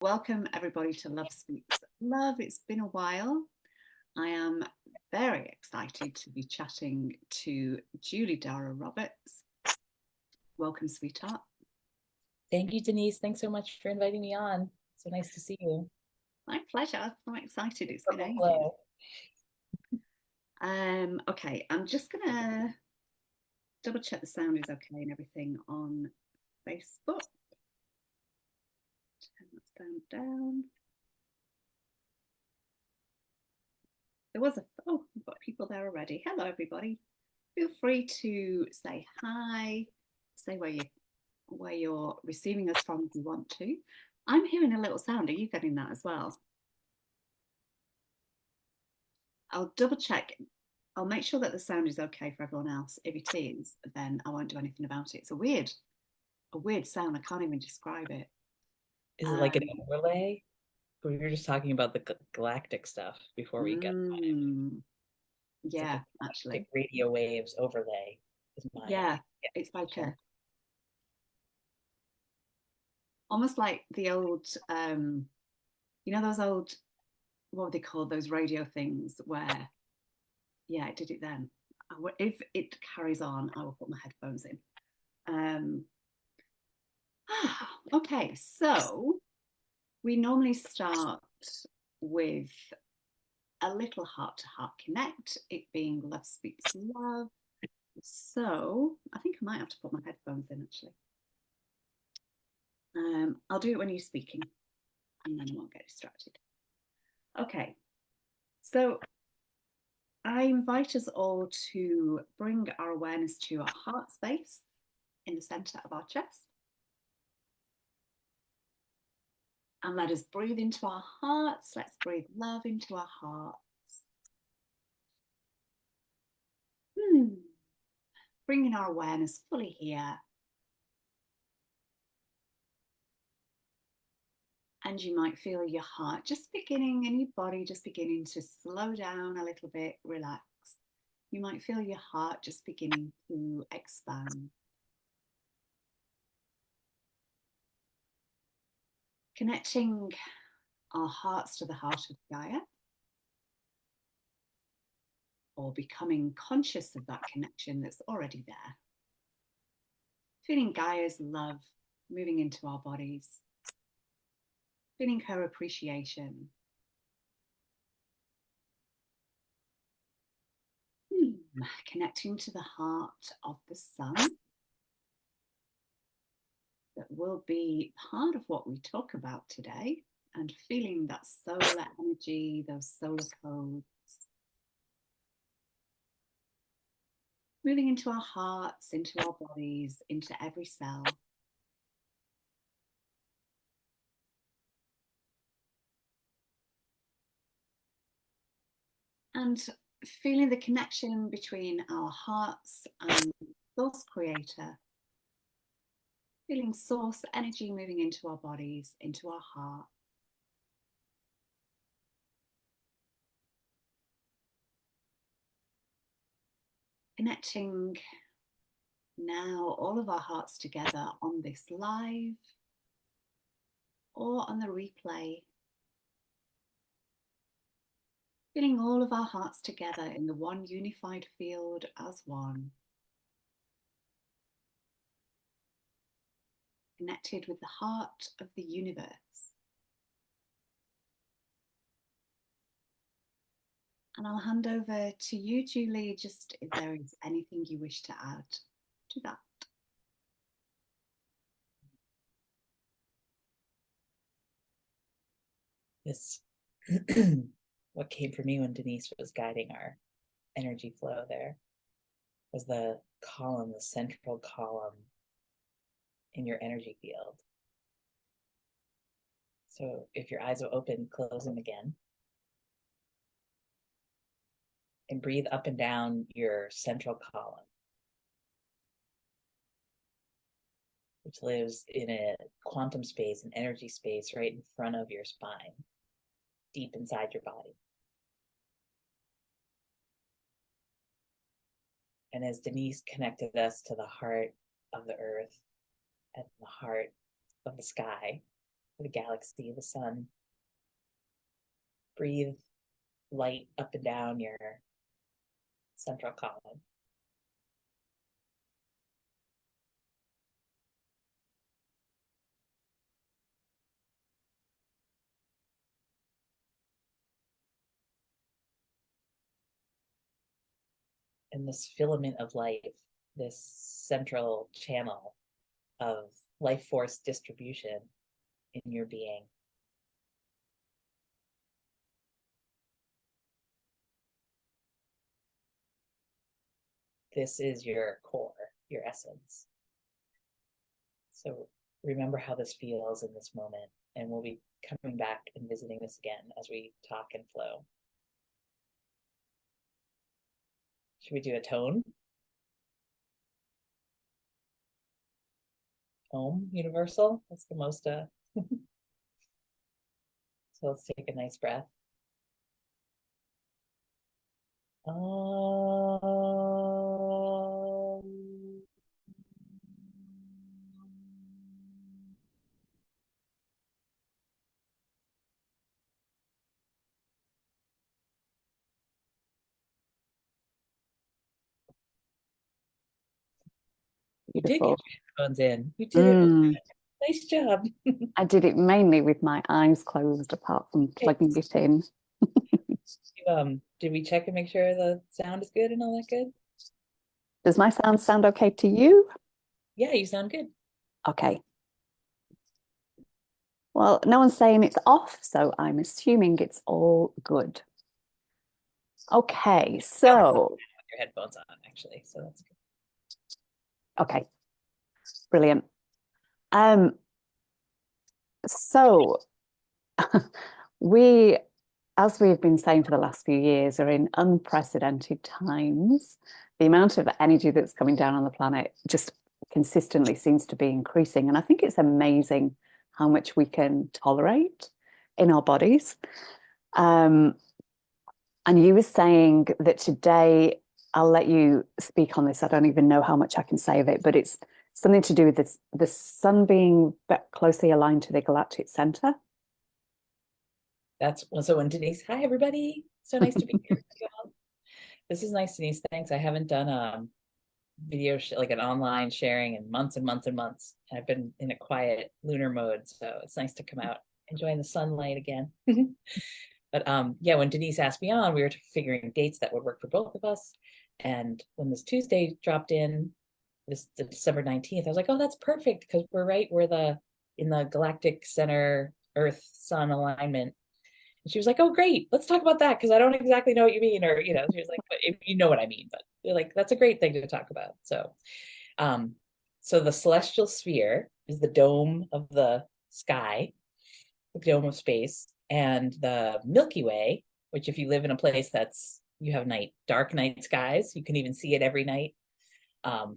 Welcome everybody to Love Speaks Love. It's been a while. I am very excited to be chatting to Julie Dhara Roberts. Welcome, sweetheart. Thank you, Denise. Thanks so much for inviting me on. So nice to see you. My pleasure. I'm excited. It's been ages. Hello. Okay, I'm just gonna double check the sound is okay and everything on Facebook. Turn that sound down. We've got people there already. Hello, everybody. Feel free to say hi, say where you're receiving us from if you want to. I'm hearing a little sound. Are you getting that as well? I'll double check. I'll make sure that the sound is okay for everyone else. If it is, then I won't do anything about it. It's a weird sound. I can't even describe it. Is it like an overlay? We were just talking about the galactic stuff before we got it's like Yeah, a actually. radio waves overlay is my Yeah, it's like a almost like the old those old, what were they called, those radio things where, yeah, it did it then. If it carries on, I will put my headphones in. Okay, so we normally start with a little heart-to-heart connect, it being Love Speaks Love. So I think I might have to put my headphones in, actually. I'll do it when you're speaking, and then I won't get distracted. Okay, so I invite us all to bring our awareness to our heart space in the center of our chest. And let us breathe into our hearts. Let's breathe love into our hearts. Bringing our awareness fully here. And you might feel your heart just beginning and your body just beginning to slow down a little bit, relax. You might feel your heart just beginning to expand. Connecting our hearts to the heart of Gaia, or becoming conscious of that connection that's already there. Feeling Gaia's love moving into our bodies, feeling her appreciation. Connecting to the heart of the sun, that will be part of what we talk about today, and feeling that solar energy, those solar codes, moving into our hearts, into our bodies, into every cell. And feeling the connection between our hearts and Source Creator. Feeling source energy moving into our bodies, into our heart. Connecting now all of our hearts together on this live or on the replay. Feeling all of our hearts together in the one unified field as one. Connected with the heart of the universe. And I'll hand over to you, Julie, just if there is anything you wish to add to that. This what came for me when Denise was guiding our energy flow there was the column, the central column in your energy field. So if your eyes are open, close them again. And breathe up and down your central column, which lives in a quantum space, an energy space right in front of your spine, deep inside your body. And as Denise connected us to the heart of the earth and the heart of the sky, the galaxy, the sun. Breathe light up and down your central column. And this filament of life, this central channel of life force distribution in your being. This is your core, your essence. So remember how this feels in this moment, and we'll be coming back and visiting this again as we talk and flow. Should we do a tone? Om, universal. That's the most. So let's take a nice breath. You did get your headphones in. You did it. Nice job. I did it mainly with my eyes closed, apart from plugging it in. Did we check and make sure the sound is good and all that good? Does my sound okay to you? Yeah, you sound good. Okay. Well, no one's saying it's off, so I'm assuming it's all good. Okay, so with your headphones on, actually, so that's good. Okay, brilliant. So we, as we've been saying for the last few years, are in unprecedented times. The amount of energy that's coming down on the planet just consistently seems to be increasing. And I think it's amazing how much we can tolerate in our bodies. And you were saying that today, I'll let you speak on this. I don't even know how much I can say of it, but it's something to do with this, the sun being closely aligned to the Galactic Centre. That's so when Denise, hi everybody. So nice to be here. This is nice, Denise. Thanks. I haven't done video like an online sharing in months and months and months. I've been in a quiet lunar mode, so it's nice to come out enjoying the sunlight again. But yeah, when Denise asked me on, we were figuring dates that would work for both of us. And when this Tuesday dropped in, this December 19th, I was like, oh, that's perfect, because we're in the Galactic Center Earth Sun alignment. And she was like, oh, great, let's talk about that, because I don't exactly know what you mean. Or, she was like, but if you know what I mean, but you're like, that's a great thing to talk about. So the celestial sphere is the dome of the sky, the dome of space, and the Milky Way, which if you live in a place you have dark night skies, you can even see it every night.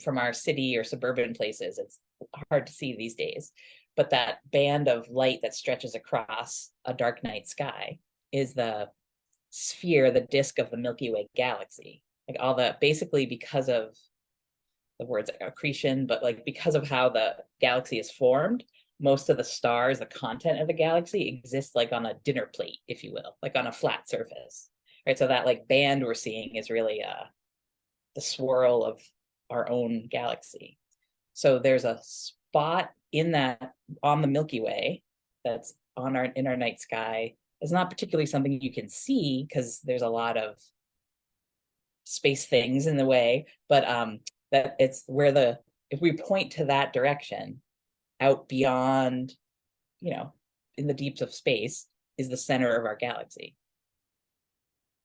From our city or suburban places, it's hard to see these days. But that band of light that stretches across a dark night sky is the sphere, the disk of the Milky Way galaxy. Like basically because of the words accretion, but like because of how the galaxy is formed, most of the stars, the content of the galaxy exists like on a dinner plate, if you will, like on a flat surface, right? So that like band we're seeing is really the swirl of our own galaxy. So there's a spot on the Milky Way that's in our night sky. It's not particularly something you can see because there's a lot of space things in the way, but that it's where if we point to that direction out beyond, in the deeps of space, is the center of our galaxy.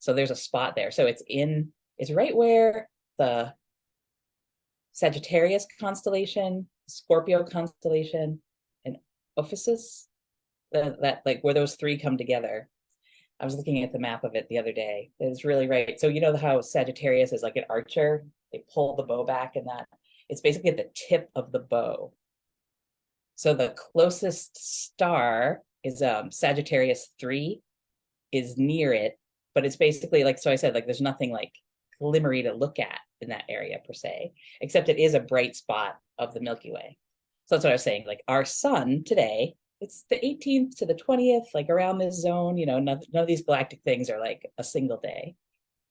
So there's a spot there. So it's right where the Sagittarius constellation, Scorpio constellation, and Ophiuchus, that like where those three come together. I was looking at the map of it the other day. It's really right. So you know how Sagittarius is like an archer? They pull the bow back, and it's basically at the tip of the bow. So the closest star is Sagittarius 3 is near it, but it's basically like, so I said, like, there's nothing like glimmery to look at in that area per se, except it is a bright spot of the Milky Way. So that's what I was saying. Like our sun today it's the 18th to the 20th, like around this zone, none of these galactic things are like a single day,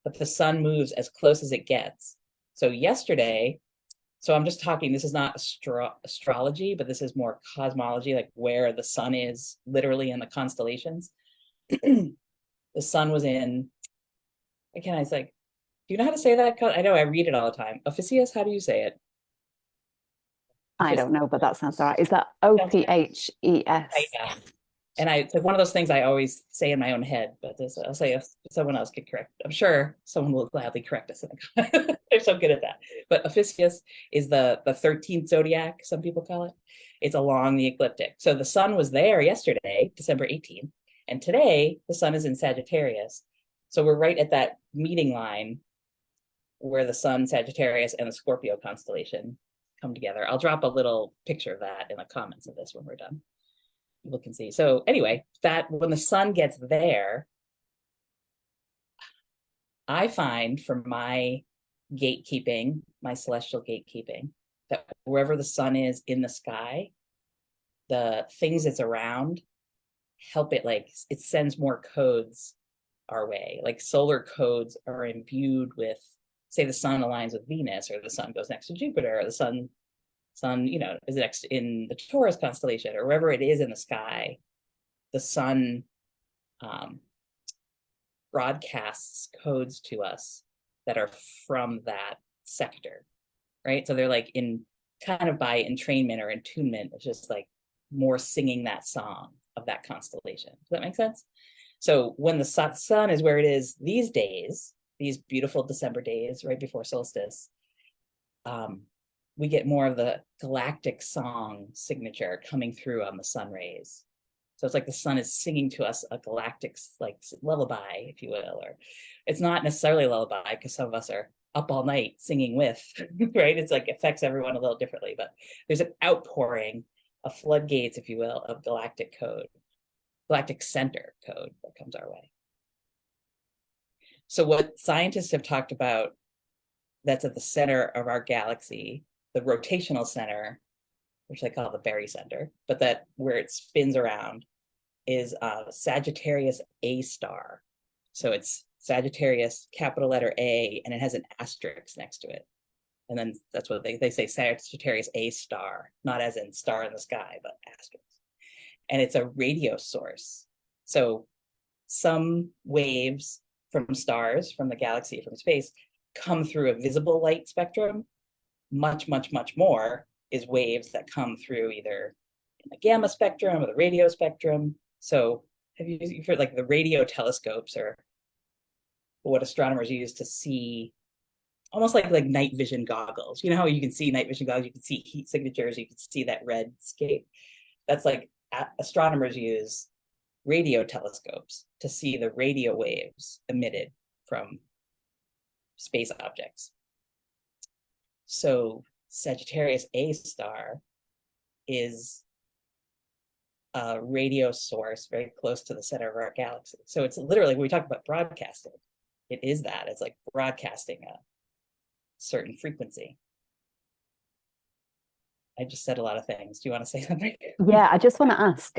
but the sun moves as close as it gets. So yesterday, so I'm just talking, this is not astrology, but this is more cosmology, like where the sun is literally in the constellations. The sun was in, again, I was like, do you know how to say that? I know I read it all the time. Ophiuchus, how do you say it? I don't know, but that sounds all right. Is that Ophes? Yeah. And it's like one of those things I always say in my own head, but I'll say if someone else could correct. I'm sure someone will gladly correct us. They're so good at that. But Ophiuchus is the 13th zodiac, some people call it. It's along the ecliptic. So the sun was there yesterday, December 18th, and today the sun is in Sagittarius. So we're right at that meeting line where the sun, Sagittarius, and the Scorpio constellation come together. I'll drop a little picture of that in the comments of this when we're done. People can see. So anyway, that when the sun gets there, I find from my gatekeeping, my celestial gatekeeping, that wherever the sun is in the sky, the things it's around help it, like it sends more codes our way. Like solar codes are imbued with, say the sun aligns with Venus, or the sun goes next to Jupiter, or the sun is next in the Taurus constellation, or wherever it is in the sky, the sun broadcasts codes to us that are from that sector, right? So they're like in kind of by entrainment or attunement, it's just like more singing that song of that constellation. Does that make sense? So when the sun is where it is these days, these beautiful December days right before solstice, we get more of the galactic song signature coming through on the sun rays. So it's like the sun is singing to us a galactic like lullaby, if you will, or it's not necessarily a lullaby because some of us are up all night singing with, right? It's like affects everyone a little differently, but there's an outpouring of floodgates, if you will, of galactic code, galactic center code that comes our way. So what scientists have talked about that's at the center of our galaxy, the rotational center, which they call the barycenter, but that where it spins around is Sagittarius A star. So it's Sagittarius, capital letter A, and it has an asterisk next to it. And then that's what they say, Sagittarius A star, not as in star in the sky, but asterisk. And it's a radio source. So some waves from stars, from the galaxy, from space, come through a visible light spectrum. Much, much, much more is waves that come through either in the gamma spectrum or the radio spectrum. So you've heard like the radio telescopes or what astronomers use to see, almost like night vision goggles. You know how you can see night vision goggles, you can see heat signatures, you can see that red scape. That's like astronomers use radio telescopes to see the radio waves emitted from space objects. So Sagittarius A star is a radio source very close to the center of our galaxy. So it's literally, when we talk about broadcasting, it is that. It's like broadcasting a certain frequency. I just said a lot of things. Do you want to say something? Yeah, I just want to ask.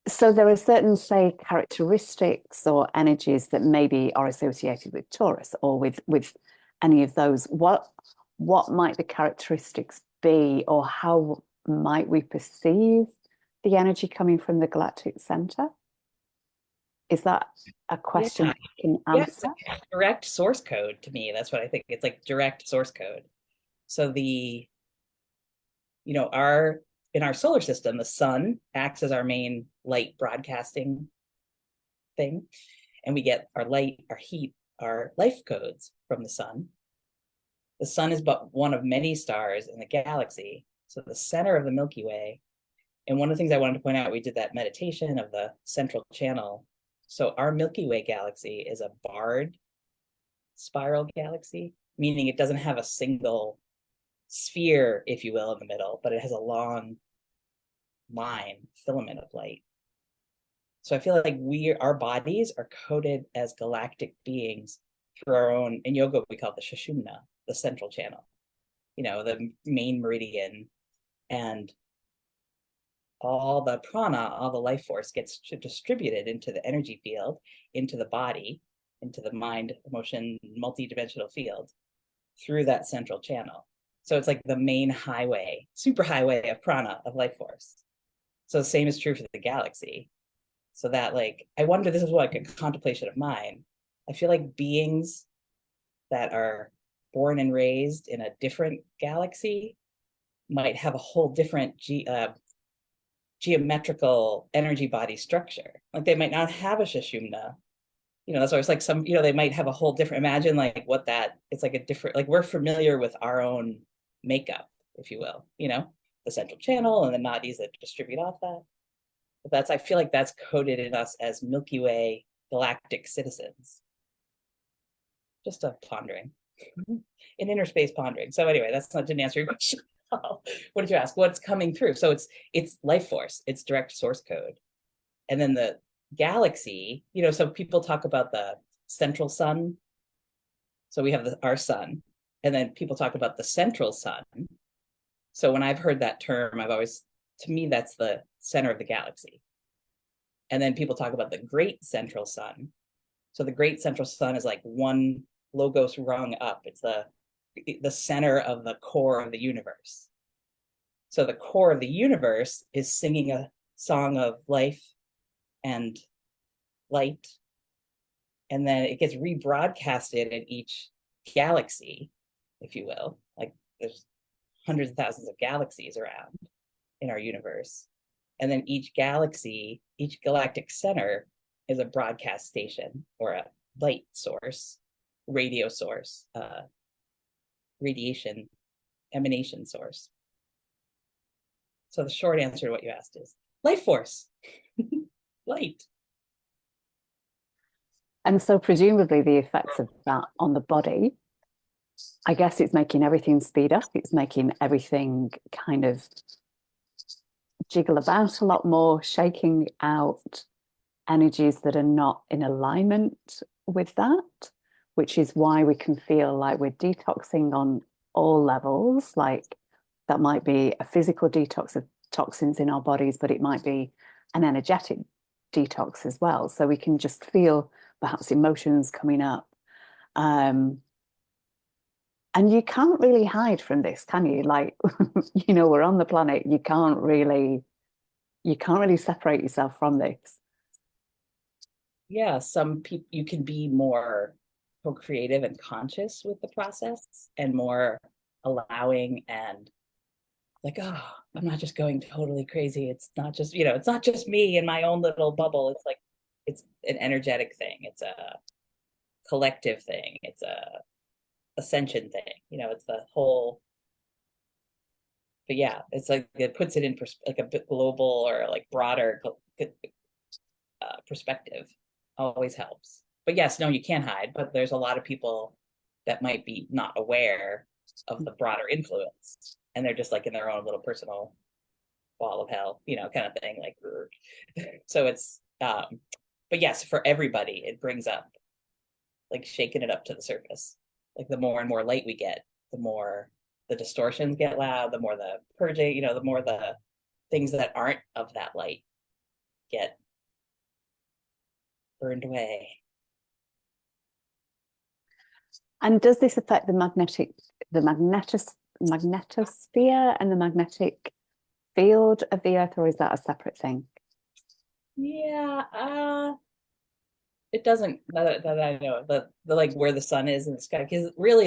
So there are certain, say, characteristics or energies that maybe are associated with Taurus or with any of those. What might the characteristics be, or how might we perceive the energy coming from the galactic center? Is that a question you can answer? Yeah, direct source code to me. That's what I think. It's like direct source code. So in our solar system, the sun acts as our main light broadcasting thing. And we get our light, our heat, our life codes from the sun. The sun is but one of many stars in the galaxy. So the center of the Milky Way. And one of the things I wanted to point out, we did that meditation of the central channel. So our Milky Way galaxy is a barred spiral galaxy, meaning it doesn't have a single sphere, if you will, in the middle, but it has a long line, filament of light. So I feel like our bodies are coded as galactic beings through our own, in yoga we call it the Sushumna, the central channel, the main meridian. And all the prana, all the life force gets distributed into the energy field, into the body, into the mind, emotion, multi-dimensional field through that central channel. So it's like the main highway, super highway of prana, of life force. So the same is true for the galaxy. So that, like, I wonder, this is like a contemplation of mine. I feel like beings that are born and raised in a different galaxy might have a whole different geometrical energy body structure. Like they might not have a Sushumna. That's why it's like some, they might have a whole different, imagine like what that, it's like a different, like we're familiar with our own makeup, if you will, the central channel and the nadis that distribute off that. But I feel like that's coded in us as Milky Way galactic citizens. Just a pondering, an inner space pondering. So anyway, didn't answer your question. What did you ask? What's coming through? So it's life force, it's direct source code. And then the galaxy, so people talk about the central sun. So we have our sun, and then people talk about the central sun. So when I've heard that term, to me, that's the center of the galaxy. And then people talk about the great central sun. So the great central sun is like one logos rung up. It's the center of the core of the universe. So the core of the universe is singing a song of life and light. And then it gets rebroadcasted in each galaxy, if you will. Like there's hundreds of thousands of galaxies around in our universe. And then each galaxy, each galactic center is a broadcast station or a light source, radio source, radiation emanation source. So the short answer to what you asked is life force, light. And so presumably the effects of that on the body, I guess it's making everything speed up. It's making everything kind of jiggle about a lot more, shaking out energies that are not in alignment with that, which is why we can feel like we're detoxing on all levels. Like that might be a physical detox of toxins in our bodies, but it might be an energetic detox as well. So we can just feel perhaps emotions coming up. And you can't really hide from this, can you? Like, we're on the planet. You can't really separate yourself from this. Yeah, some people, you can be more co-creative and conscious with the process and more allowing and like, oh, I'm not just going totally crazy. It's not just, it's not just me in my own little bubble. It's like, it's an energetic thing. It's a collective thing. It's a ascension thing. It's the whole, but yeah, it's like, it puts it in like a bit global or like broader perspective. Always helps. But yes, no, you can't hide, but there's a lot of people that might be not aware of the broader influence and they're just like in their own little personal ball of hell, kind of thing, like so it's but yes, for everybody it brings up like shaking it up to the surface. Like the more and more light we get, the more the distortions get loud, the more the purging, the more the things that aren't of that light get burned away. And does this affect the magnetosphere and the magnetic field of the Earth, or is that a separate thing? Yeah, it doesn't, that I know, the like where the sun is in the sky, because really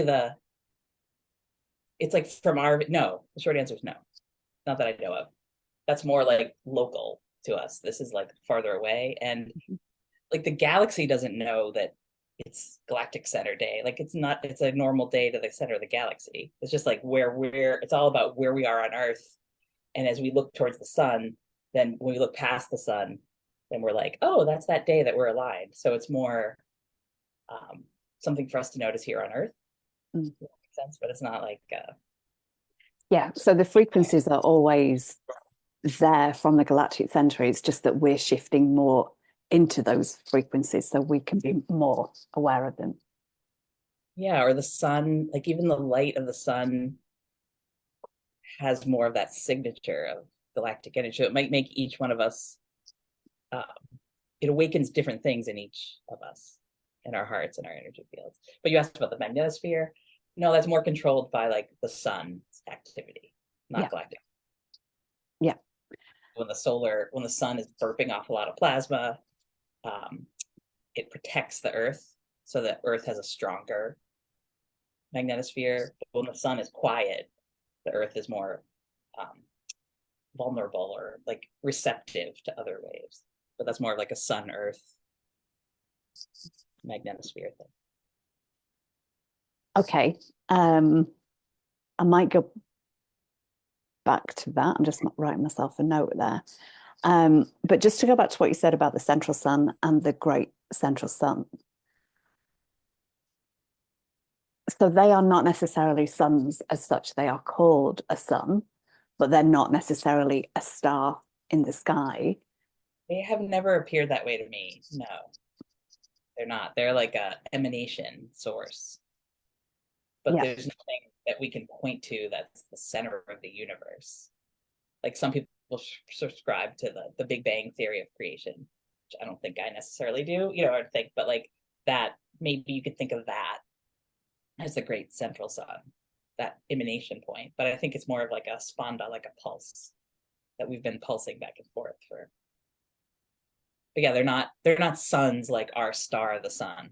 it's like from no, the short answer is no, not that I know of. That's more like local to us. This is like farther away, and like the galaxy doesn't know that it's Galactic Center day. Like it's a normal day to the center of the galaxy. It's just like it's all about where we are on Earth. And as we look towards the sun, then when we look past the sun, then we're like, oh, that's that day that we're aligned. So it's more something for us to notice here on Earth. Makes sense, but it's not like yeah, so the frequencies are always there from the Galactic Centre. It's just that we're shifting more into those frequencies so we can be more aware of them. Yeah, or the sun, like even the light of the sun has more of that signature of galactic energy. So it might make each one of us, it awakens different things in each of us, in our hearts and our energy fields. But you asked about the magnetosphere. No, that's more controlled by like the sun's activity, not galactic. Yeah. When the sun is burping off a lot of plasma, it protects the Earth so that Earth has a stronger magnetosphere. But when the sun is quiet, the Earth is more vulnerable or like receptive to other waves. But that's more like a sun-Earth magnetosphere thing. Okay. I might go back to that. I'm just writing myself a note there. But just to go back to what you said about the central sun and the great central sun. So they are not necessarily suns as such. They are called a sun, but they're not necessarily a star in the sky. They have never appeared that way to me. No, they're not. They're like a emanation source. But there's nothing that we can point to that's the center of the universe. Like some people subscribe to the Big Bang theory of creation, which I don't think I necessarily do, or think, but like that, maybe you could think of that as the great central sun, that emanation point. But I think it's more of like a sponda, like a pulse that we've been pulsing back and forth for. But yeah, they're not suns like our star, the sun.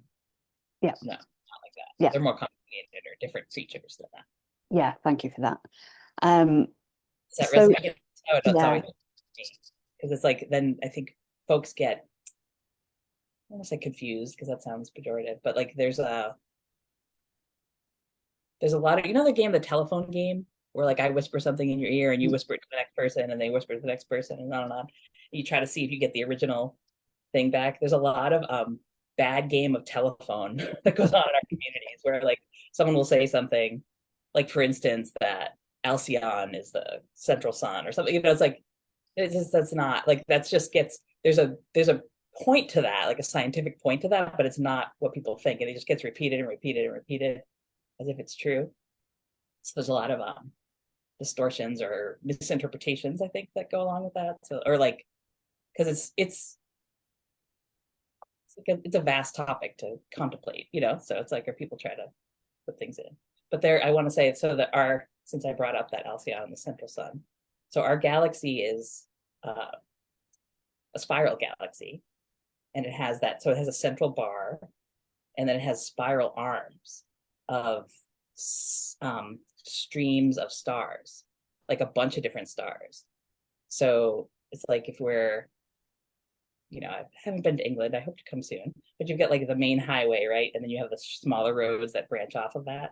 Yeah. No, not like that. Yeah. They're more complicated or different features than that. Yeah, thank you for that. Does that resonate? That's always because it's like, then I think folks get, I don't want to say confused because that sounds pejorative, but like there's a lot of, the game, the telephone game, where like I whisper something in your ear and you whisper it to the next person and they whisper to the next person and on and on. And you try to see if you get the original thing back. There's a lot of bad game of telephone that goes on in our communities where like someone will say something, like for instance, that Alcyon is the central sun or something. It's like, that's not like, that's just gets, there's a point to that, like a scientific point to that, but it's not what people think, and it just gets repeated and repeated and repeated as if it's true. So there's a lot of distortions or misinterpretations, I think, that go along with that. So, or like, because it's a vast topic to contemplate, so it's like, or people try to put things in. But there, I want to say, so that since I brought up that Alcyon, the central sun, so our galaxy is a spiral galaxy, and it has that, so it has a central bar, and then it has spiral arms of streams of stars, like a bunch of different stars. So it's like if we're, I haven't been to England, I hope to come soon, but you've got like the main highway, right? And then you have the smaller roads that branch off of that.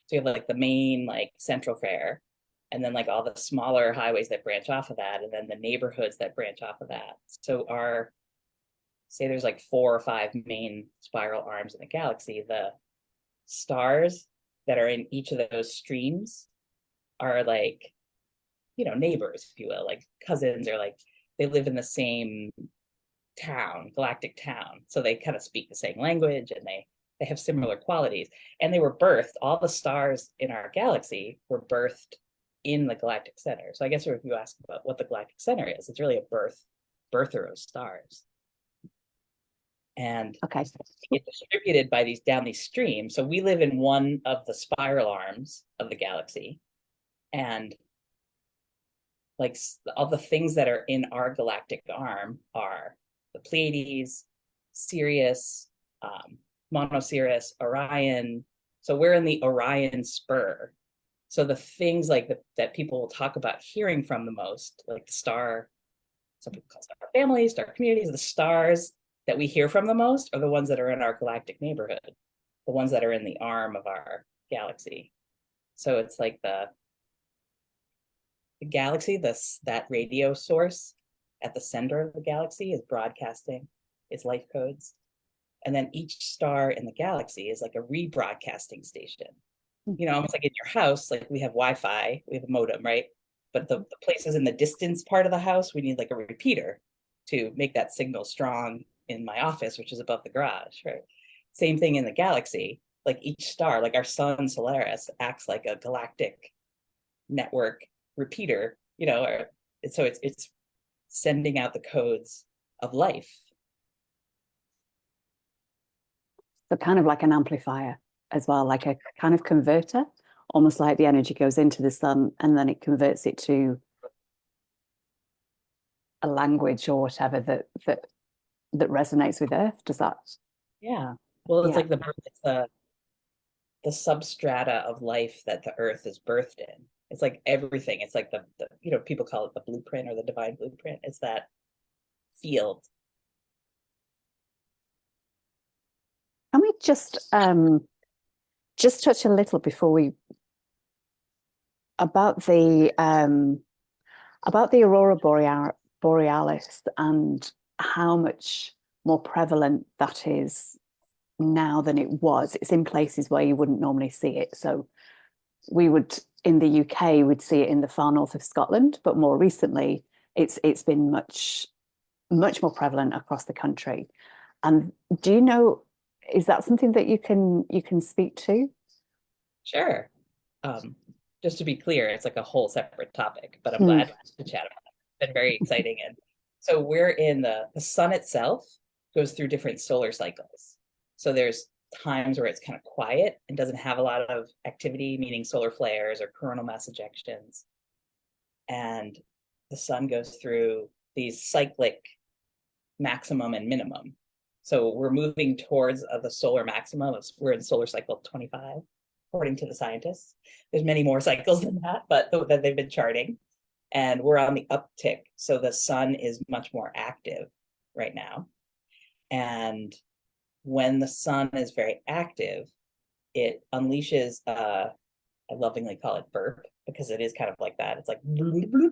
So you have like the main, like central fair, and then like all the smaller highways that branch off of that, and then the neighborhoods that branch off of that. So say there's like 4 or 5 main spiral arms in the galaxy, the stars that are in each of those streams are like, neighbors, if you will, like cousins, or like they live in the same town, galactic town. So they kind of speak the same language, and they have similar qualities. And they were birthed, all the stars in our galaxy were birthed in the Galactic Center. So I guess if you ask about what the Galactic Center is, it's really a birther of stars. And it's distributed by down these streams. So we live in one of the spiral arms of the galaxy, and like all the things that are in our galactic arm are the Pleiades, Sirius, Monoceros, Orion. So we're in the Orion spur. So the things like that people will talk about hearing from the most, like the star, some people call star families, star communities, the stars that we hear from the most are the ones that are in our galactic neighborhood, the ones that are in the arm of our galaxy. So it's like the galaxy, that radio source at the center of the galaxy is broadcasting its life codes. And then each star in the galaxy is like a rebroadcasting station. Almost like in your house, like we have Wi-Fi, we have a modem, right? But the places in the distance part of the house, we need like a repeater to make that signal strong in my office, which is above the garage, right? Same thing in the galaxy, like each star, like our sun Solaris acts like a galactic network repeater, or So it's sending out the codes of life. So kind of like an amplifier as well, like a kind of converter, almost like the energy goes into the sun and then it converts it to a language or whatever that resonates with Earth. Does that? Yeah. Well, it's Yeah. like the substrata of life that the Earth is birthed in. It's like everything. It's like the people call it the blueprint or the divine blueprint. It's that field. Can we just touch a little before we about the aurora borealis and how much more prevalent that is now than it was. It's in places where you wouldn't normally see it. So we would, in the UK, we'd see it in the far north of Scotland, but more recently it's been much more prevalent across the country. And do you know, is that something that you can speak to? Sure. Just to be clear, it's like a whole separate topic, but I'm glad to chat about it. It's been very exciting. And so we're in the sun itself goes through different solar cycles. So there's times where it's kind of quiet and doesn't have a lot of activity, meaning solar flares or coronal mass ejections. And the sun goes through these cyclic maximum and minimum. So we're moving towards the solar maximum. We're in solar cycle 25, according to the scientists. There's many more cycles than that, but that they've been charting. And we're on the uptick. So the sun is much more active right now. And when the sun is very active, it unleashes, I lovingly call it burp, because it is kind of like that. It's like bloop, bloop,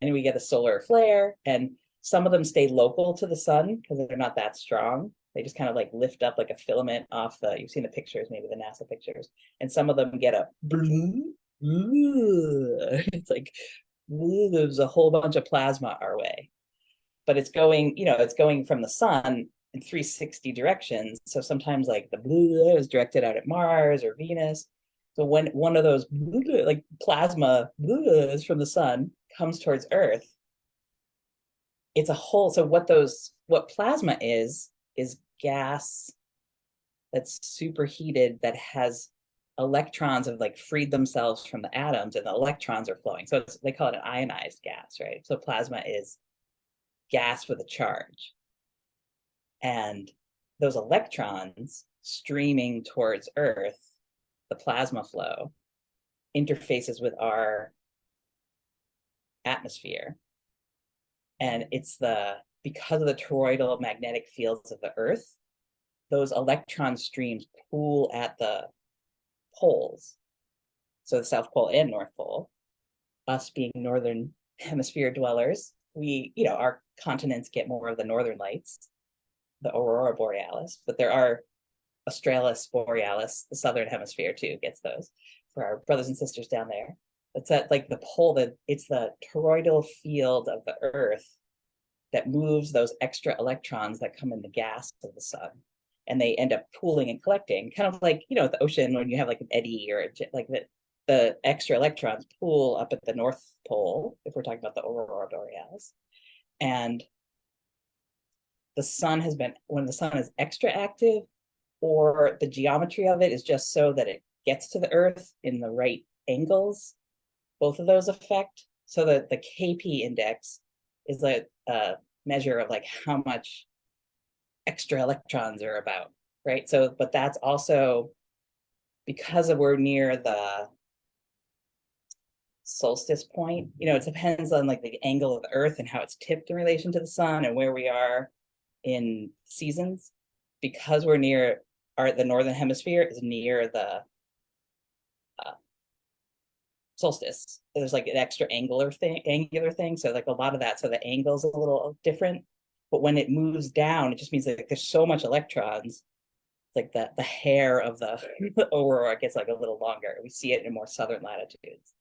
and we get a solar flare. And some of them stay local to the sun because they're not that strong. They just kind of like lift up like a filament off you've seen the pictures, maybe the NASA pictures. And some of them get a bloop, it's like, there's a whole bunch of plasma our way. But it's going, it's going from the sun in 360 directions. So sometimes like the blue is directed out at Mars or Venus. So when one of those like plasma is from the sun comes towards Earth, it's a whole, so what plasma is gas that's superheated that has electrons have like freed themselves from the atoms and the electrons are flowing. So they call it an ionized gas, right? So plasma is gas with a charge. And those electrons streaming towards Earth, the plasma flow, interfaces with our atmosphere. And it's because of the toroidal magnetic fields of the Earth, those electron streams pool at the poles. So the South Pole and North Pole, us being Northern Hemisphere dwellers, our continents get more of the northern lights, the aurora borealis, but there are Australis borealis, the Southern Hemisphere too gets those for our brothers and sisters down there. It's that like the pole, it's the toroidal field of the Earth that moves those extra electrons that come in the gas of the sun. And they end up pooling and collecting, kind of like, at the ocean when you have like an eddy or like the extra electrons pool up at the North Pole, if we're talking about the aurora borealis. And the sun when the sun is extra active, or the geometry of it is just so that it gets to the Earth in the right angles, both of those affect. So that the KP index is a measure of like how much extra electrons are about, right? So, but that's also because we're near the solstice point, it depends on like the angle of the Earth and how it's tipped in relation to the sun and where we are in seasons. Because we're near the northern hemisphere is near the solstice. There's like an extra angular thing. So like a lot of that. So the angle's a little different. But when it moves down, it just means that there's so much electrons, like the hair of the aurora gets like a little longer. We see it in more southern latitudes.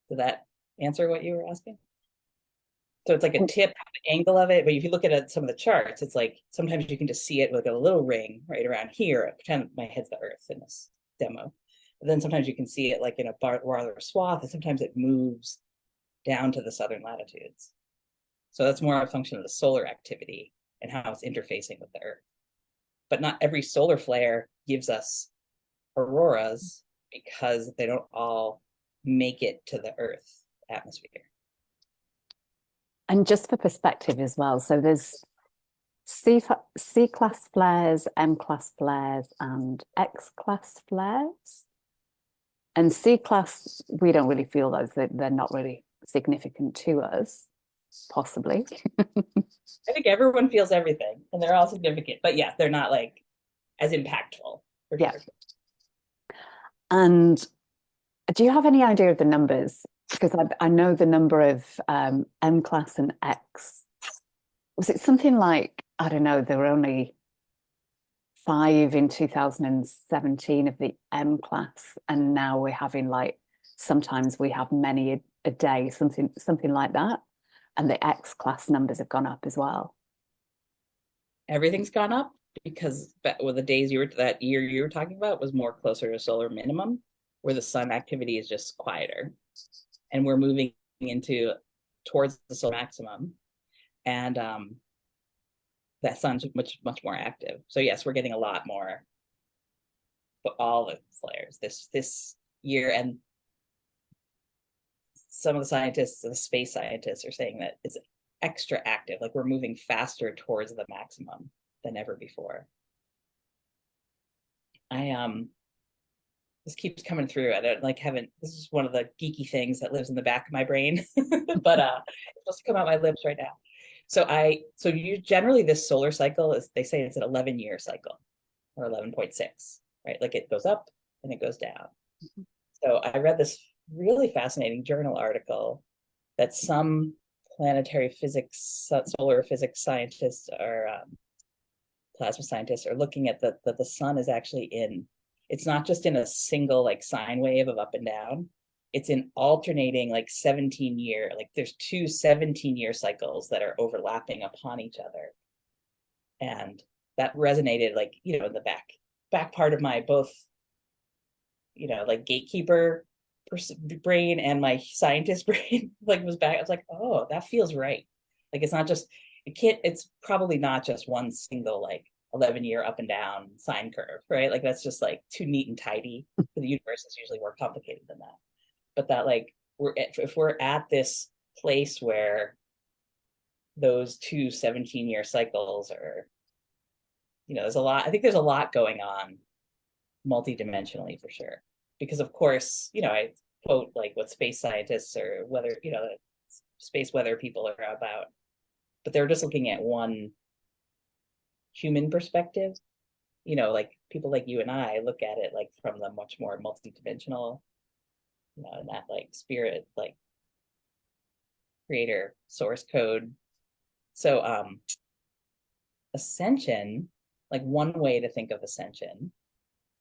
Did that answer what you were asking? So it's like a tip angle of it, but if you look at some of the charts, it's like sometimes you can just see it with a little ring right around here. Pretend my head's the Earth in this demo. But then sometimes you can see it like in a farther swath, and sometimes it moves down to the southern latitudes. So that's more a function of the solar activity and how it's interfacing with the Earth. But not every solar flare gives us auroras because they don't all make it to the Earth atmosphere. And just for perspective as well, so there's C-class flares, M-class flares, and X-class flares. And C-class, we don't really feel those. They're not really significant to us, possibly. I think everyone feels everything, and they're all significant. But yeah, they're not like as impactful. Yeah. Sure. And do you have any idea of the numbers? Because I know the number of M-class and X. Was it something like, I don't know, there were only 5 in 2017 of the M-class, and now we're having like, sometimes we have many a day, something like that. And the X-class numbers have gone up as well. Everything's gone up because with the days that year you were talking about was more closer to solar minimum, where the sun activity is just quieter. And we're moving towards the solar maximum. And that sun's much more active. So yes, we're getting a lot more, but all the flares this year. And some of the scientists, the space scientists, are saying that it's extra active, like we're moving faster towards the maximum than ever before. This keeps coming through. I don't this is one of the geeky things that lives in the back of my brain, but it's supposed to come out my lips right now. So you generally, this solar cycle is, they say it's an 11-year cycle, or 11.6, right? Like it goes up and it goes down. Mm-hmm. So I read this really fascinating journal article that some planetary physics, solar physics scientists or plasma scientists are looking at that the sun is actually it's not just in a single like sine wave of up and down. It's in alternating like 17-year, like there's 2 17-year cycles that are overlapping upon each other. And that resonated like, in the back part of my both, like gatekeeper brain and my scientist brain like was back. I was like, oh, that feels right. Like it's probably not just one single like 11-year up and down sine curve, right? Like that's just like too neat and tidy. The universe is usually more complicated than that. But that like if we're at this place where those 2 17-year cycles are, there's a lot. I think there's a lot going on multidimensionally for sure. Because of course, I quote like what space scientists or weather, space weather people are about, but they're just looking at one human perspective. Like people like you and I look at it like from the much more multidimensional, and that like spirit, like creator source code. So ascension, like one way to think of ascension,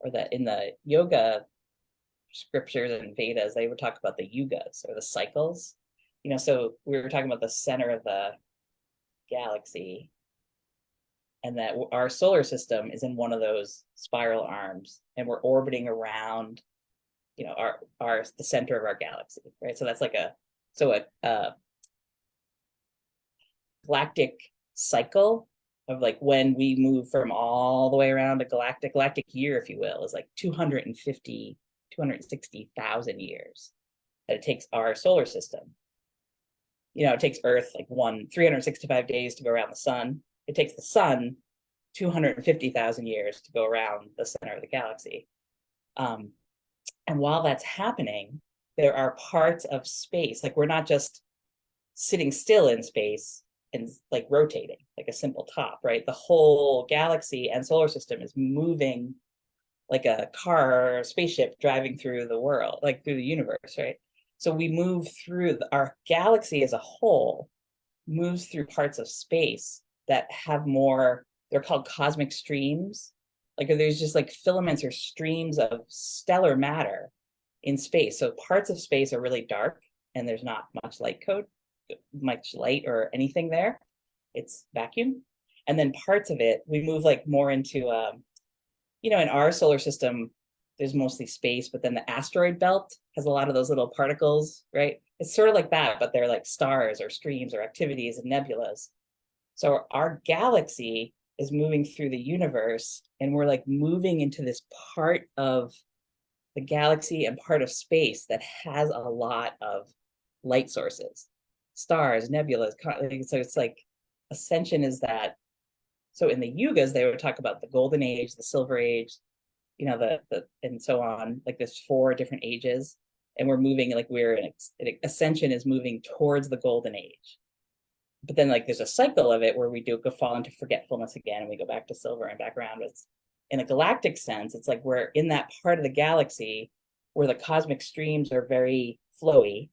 or that in the yoga scriptures and Vedas, they would talk about the yugas or the cycles. So we were talking about the center of the galaxy, and that our solar system is in one of those spiral arms, and we're orbiting around, the center of our galaxy, right? So that's like a galactic cycle of like when we move from all the way around a galactic year, if you will, is like 260,000 years that it takes our solar system. It takes Earth like 365 days to go around the sun. It takes the sun 250,000 years to go around the center of the galaxy. And while that's happening, there are parts of space, like we're not just sitting still in space and like rotating like a simple top, right? The whole galaxy and solar system is moving like a car or spaceship driving through the world, like through the universe, right? So we move through our galaxy as a whole moves through parts of space that have more, they're called cosmic streams. Like there's just like filaments or streams of stellar matter in space. So parts of space are really dark and there's not much light or anything there. It's vacuum. And then parts of it, we move like more into, in our solar system, there's mostly space, but then the asteroid belt has a lot of those little particles, right? It's sort of like that, but they're like stars or streams or activities and nebulas. So our galaxy is moving through the universe, and we're like moving into this part of the galaxy and part of space that has a lot of light sources, stars, nebulas. So it's like ascension is that. So in the yugas, they would talk about the golden age, the silver age, you know, the and so on. Like there's 4 different ages, and we're moving, like we're in ascension is moving towards the golden age. But then like there's a cycle of it where we do go fall into forgetfulness again, and we go back to silver and back around. It's in a galactic sense, it's like we're in that part of the galaxy where the cosmic streams are very flowy.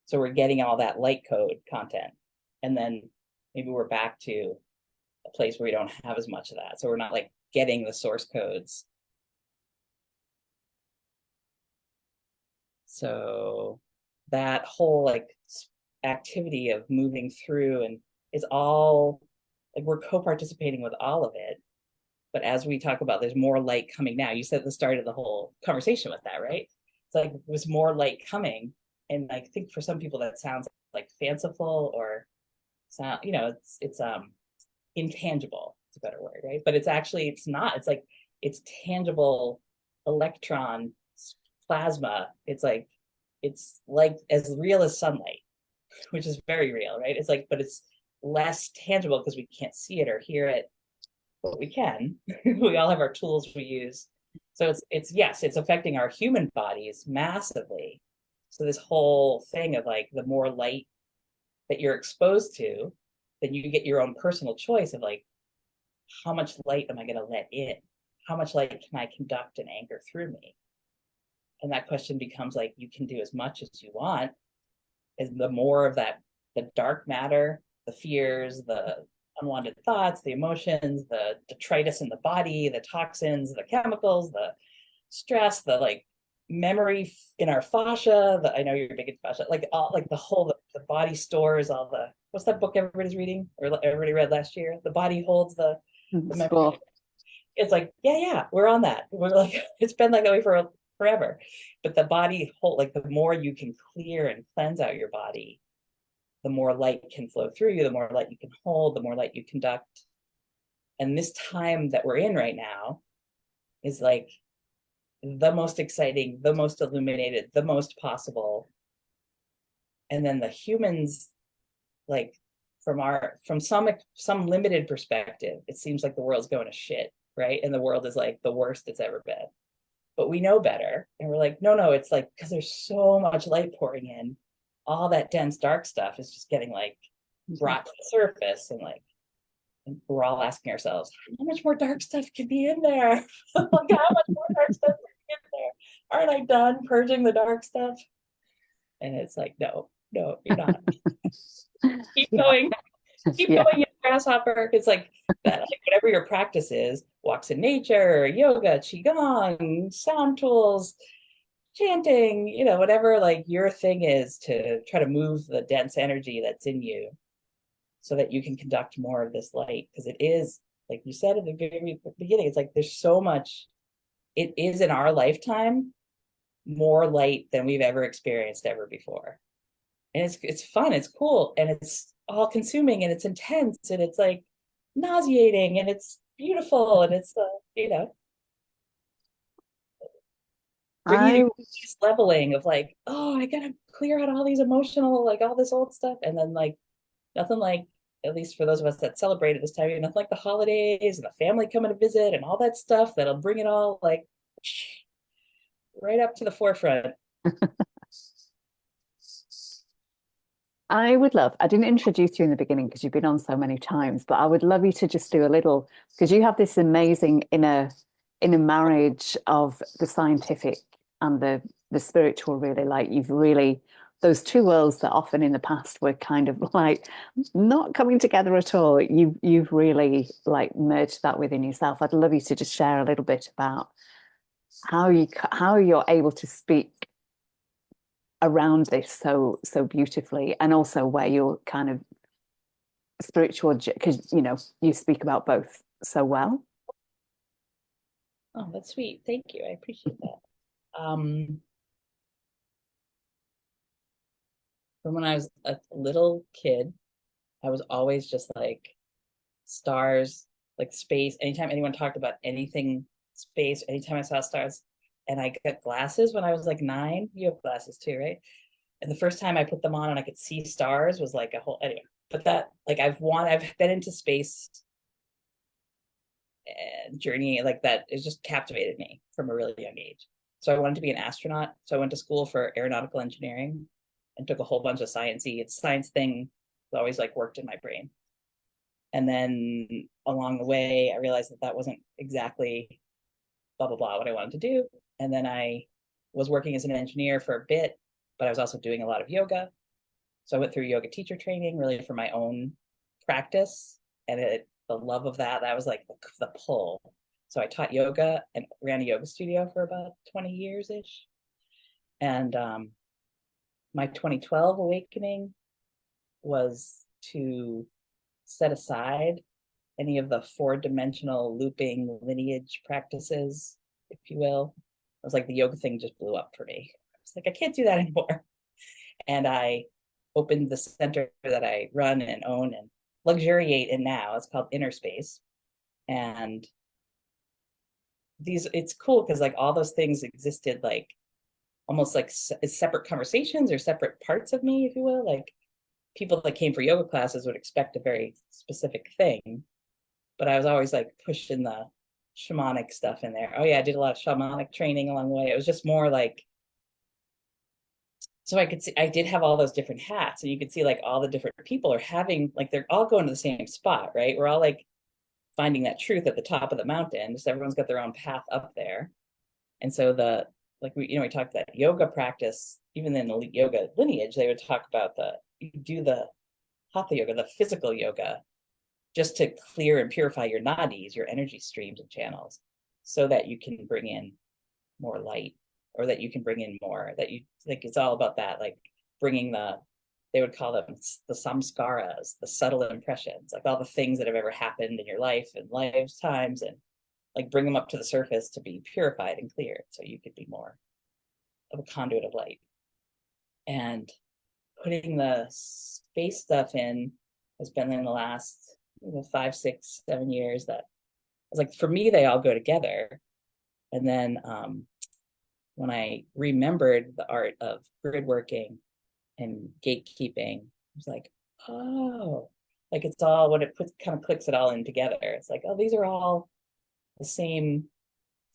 So we're getting all that light code content. And then maybe we're back to a place where we don't have as much of that. So we're not like getting the source codes. So that whole like activity of moving through and is all like we're co-participating with all of it. But as we talk about, there's more light coming now. You said at the start of the whole conversation with that, right? It's like there's more light coming. And I think for some people that sounds like fanciful or sound, you know, it's intangible. It's a better word, right? But it's actually, it's not. It's like it's tangible electron plasma. It's like as real as sunlight, which is very real, right? It's like, but it's less tangible because we can't see it or hear it, but we can. We all have our tools we use. So it's yes, it's affecting our human bodies massively. So this whole thing of like the more light that you're exposed to, then you get your own personal choice of like, how much light am I going to let in? How much light can I conduct and anchor through me? And that question becomes like, you can do as much as you want. As the more of that, the dark matter, the fears, the unwanted thoughts, the emotions, the detritus in the body, the toxins, the chemicals, the stress, the like memory in our fascia. I know you're big into fascia, like all like the body stores all the, what's that book everybody's reading or everybody read last year? The body holds the memory. It's like, yeah, we're on that. We're like, it's been like that way for forever. But the body hold, like the more you can clear and cleanse out your body, the more light can flow through you, the more light you can hold, the more light you conduct. And this time that we're in right now is like the most exciting, the most illuminated, the most possible. And then the humans, like from some limited perspective, it seems like the world's going to shit, right? And the world is like the worst it's ever been. But we know better. And we're like, no, it's like, because there's so much light pouring in, all that dense dark stuff is just getting like brought to the surface. And like, and we're all asking ourselves, how much more dark stuff can be in there? Like, how much more dark stuff can be in there? Aren't I done purging the dark stuff? And it's like, no, you're not. Keep going. Keep going, you grasshopper. It's like that, like whatever your practice is, walks in nature, yoga, qigong, sound tools, chanting, you know, whatever like your thing is to try to move the dense energy that's in you so that you can conduct more of this light. Because it is, like you said at the very beginning, it's like there's so much, it is in our lifetime more light than we've ever experienced ever before. And it's fun, it's cool, and it's all consuming, and it's intense, and it's like nauseating, and it's beautiful, and it's you know, bringing you to this leveling of like, oh, I gotta clear out all these emotional, like all this old stuff, and then like nothing like, at least for those of us that celebrate at this time, nothing like the holidays and the family coming to visit and all that stuff that'll bring it all like right up to the forefront. I would love, I didn't introduce you in the beginning because you've been on so many times, but I would love you to just do a little, because you have this amazing inner marriage of the scientific and the spiritual, really, like you've really, those two worlds that often in the past were kind of like not coming together at all. You've really like merged that within yourself. I'd love you to just share a little bit about how you're able to speak around this so beautifully, and also where you're kind of spiritual, because you know you speak about both so well. Oh, that's sweet. Thank you. I appreciate that. From when I was a little kid, I was always just like stars, like space. Anytime anyone talked about anything space, anytime I saw stars, and I got glasses when I was like 9. You have glasses too, right? And the first time I put them on and I could see stars was like a whole anyway. But that like I've been into space and journey like that. It just captivated me from a really young age. So I wanted to be an astronaut. So I went to school for aeronautical engineering and took a whole bunch of science thing that always like worked in my brain. And then along the way, I realized that that wasn't exactly blah, blah, blah, what I wanted to do. And then I was working as an engineer for a bit, but I was also doing a lot of yoga. So I went through yoga teacher training really for my own practice. And the love of that was like the pull. So I taught yoga and ran a yoga studio for about 20 years ish. And my 2012 awakening was to set aside any of the 4-dimensional looping lineage practices, if you will. I was like, the yoga thing just blew up for me. I was like, I can't do that anymore. And I opened the center that I run and own and luxuriate in now. It's called Inner Space. And it's cool because like all those things existed like almost like separate conversations or separate parts of me, if you will. Like people that came for yoga classes would expect a very specific thing, but I was always like pushing the shamanic stuff in there. Oh yeah, I did a lot of shamanic training along the way. It was just more like, so I could see, I did have all those different hats, and you could see like all the different people are having, like they're all going to the same spot, right? We're all like finding that truth at the top of the mountain. Just everyone's got their own path up there. And so we talked that yoga practice, even in the yoga lineage, they would talk about you do the hatha yoga, the physical yoga, just to clear and purify your nadis, your energy streams and channels, so that you can bring in more light, or that you can bring in more, that you like, it's all about that, like bringing they would call them the samskaras, the subtle impressions, like all the things that have ever happened in your life and lifetimes, and like bring them up to the surface to be purified and cleared so you could be more of a conduit of light. And putting the space stuff in has been in the last 5, 6, 7 years that I was like, for me, they all go together. And then when I remembered the art of grid working and gatekeeping, I was like, oh, like it's all when it kind of clicks it all in together. It's like, oh, these are all the same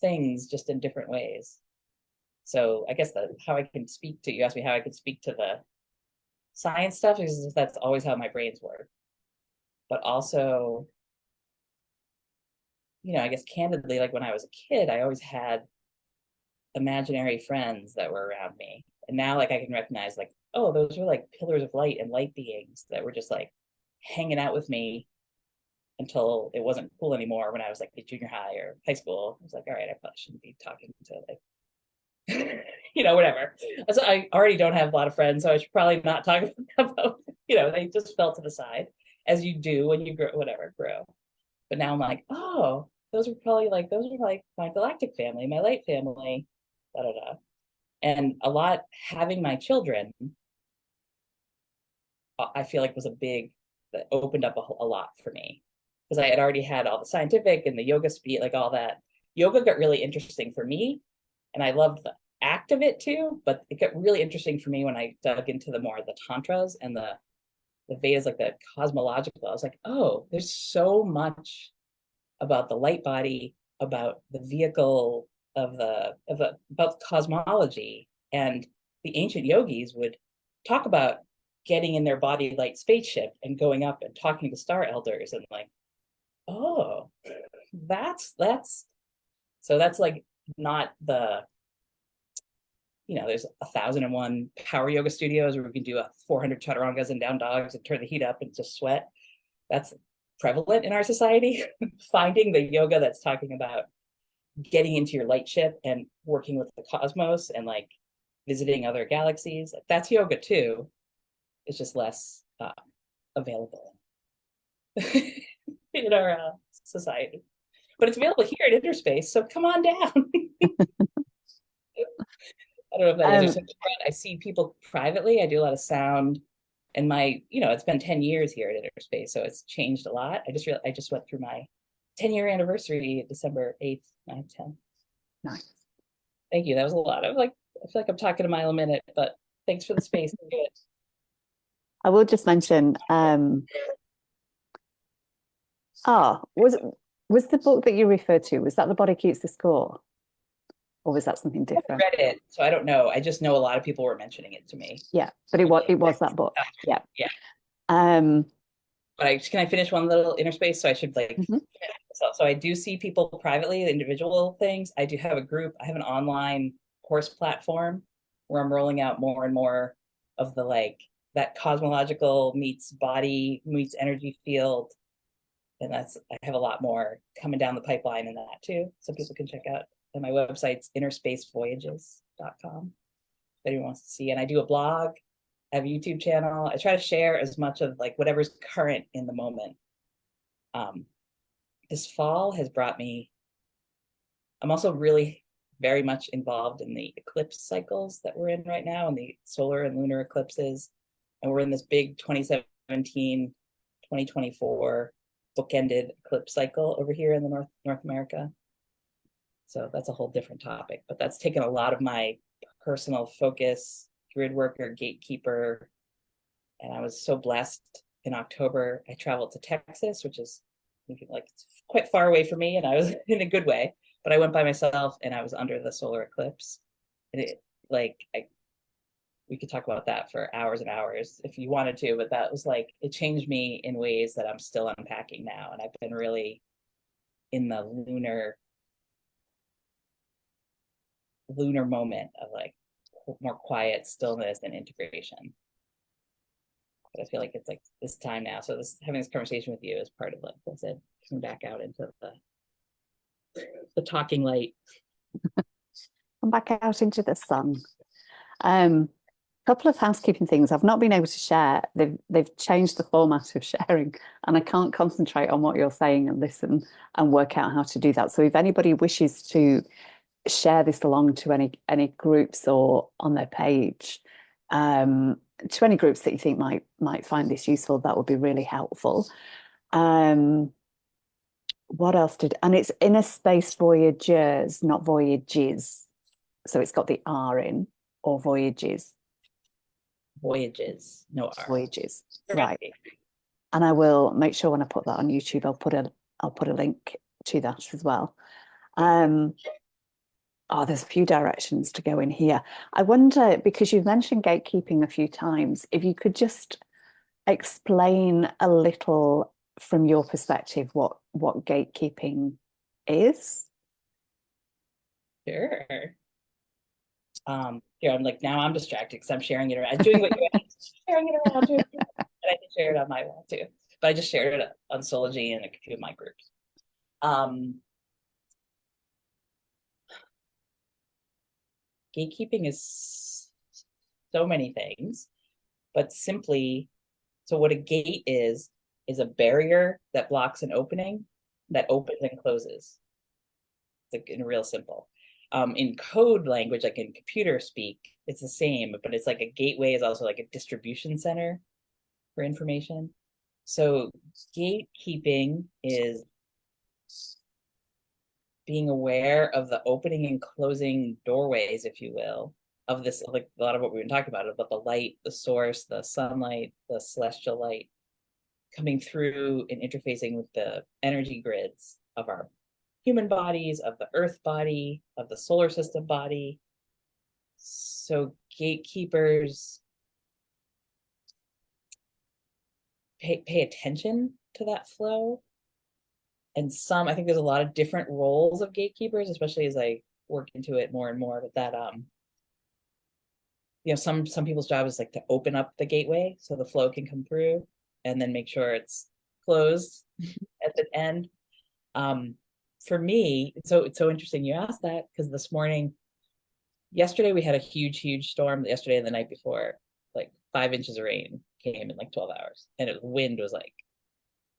things, just in different ways. So I guess how I can speak to, you asked me how I could speak to the science stuff, is that's always how my brains work. But also, I guess candidly, like when I was a kid, I always had imaginary friends that were around me. And now like I can recognize like, oh, those were like pillars of light and light beings that were just like hanging out with me until it wasn't cool anymore when I was like in junior high or high school. I was like, all right, I probably shouldn't be talking to like whatever. So I already don't have a lot of friends, so I should probably not talk about, they just fell to the side, as you do when you grow. But now I'm like, oh, those are like my galactic family, my light family, da da da. And a lot having my children, I feel like was that opened up a lot for me, because I had already had all the scientific and the yoga speed, like all that. Yoga got really interesting for me, and I loved the act of it too, but it got really interesting for me when I dug into the tantras and the Vedas, like the cosmological. I was like, oh, there's so much about the light body, about the vehicle about cosmology. And the ancient yogis would talk about getting in their body light spaceship and going up and talking to star elders, and like, oh, that's like not the, there's 1,001 power yoga studios where we can do 400 chaturangas and down dogs and turn the heat up and just sweat. That's prevalent in our society. Finding the yoga that's talking about getting into your light ship and working with the cosmos and like visiting other galaxies, like that's yoga too. It's just less available in our society. but it's available here at Interspace, so come on down. I don't know if that answers. I see people privately. I do a lot of sound, and it's been 10 years here at Interspace, so it's changed a lot. I just went through my 10-year anniversary, December 8th, 9th, 10th. Nice. Thank you. That was a lot. I feel like I'm talking a mile a minute, but thanks for the space. I will just mention, was the book that you referred to, was that The Body Keeps the Score? Or was that something different? I read it, so I don't know. I just know a lot of people were mentioning it to me. Yeah, but it was that book. Yeah. Yeah. But can I finish one little Interspace? So I should so I do see people privately, individual things. I do have a group. I have an online course platform where I'm rolling out more and more of that cosmological meets body meets energy field. And I have a lot more coming down the pipeline in that too. So people can check out. And my website's innerspacevoyages.com if anyone wants to see. And I do a blog, I have a YouTube channel. I try to share as much of whatever's current in the moment. This fall has brought me, I'm also really very much involved in the eclipse cycles that we're in right now, and the solar and lunar eclipses. And we're in this big 2017, 2024 bookended eclipse cycle over here in the North America. So that's a whole different topic, but that's taken a lot of my personal focus, Gridworker, Gatekeeper. And I was so blessed in October. I traveled to Texas, which is it's quite far away from me, and I was in a good way, but I went by myself and I was under the solar eclipse. And we could talk about that for hours and hours if you wanted to, but that was it changed me in ways that I'm still unpacking now. And I've been really in the lunar moment of more quiet stillness and integration. But I feel like it's this time now. So having this conversation with you is part of I said, coming back out into the talking light. Come back out into the sun. Couple of housekeeping things I've not been able to share. They've changed the format of sharing, and I can't concentrate on what you're saying and listen and work out how to do that. So if anybody wishes to share this along to any groups or on their page, to any groups that you think might find this useful, that would be really helpful. What else and it's Innerspace Voyagers, not Voyages. So it's got the R in, or Voyages. Voyages, no R. Voyages, right. And I will make sure when I put that on YouTube, I'll put a link to that as well. There's a few directions to go in here. I wonder, because you've mentioned gatekeeping a few times, if you could just explain a little from your perspective what gatekeeping is. Sure. Here I'm now I'm distracted because I'm sharing it around, doing what you're sharing it around, and I can share it on my wall too. But I just shared it on Sology and a few of my groups. Gatekeeping is so many things, but simply, so what a gate is a barrier that blocks an opening that opens and closes. In real simple. In code language, in computer speak, it's the same, but it's a gateway is also a distribution center for information. So gatekeeping is being aware of the opening and closing doorways, if you will, of this, a lot of what we've been talking about the light, the source, the sunlight, the celestial light coming through and interfacing with the energy grids of our human bodies, of the earth body, of the solar system body. So gatekeepers pay attention to that flow. And I think there's a lot of different roles of gatekeepers, especially as I work into it more and more, but that some people's job is to open up the gateway so the flow can come through, and then make sure it's closed at the end. For me, it's so interesting you asked that, because yesterday we had a huge storm. Yesterday and the night before, 5 inches of rain came in 12 hours, and the wind was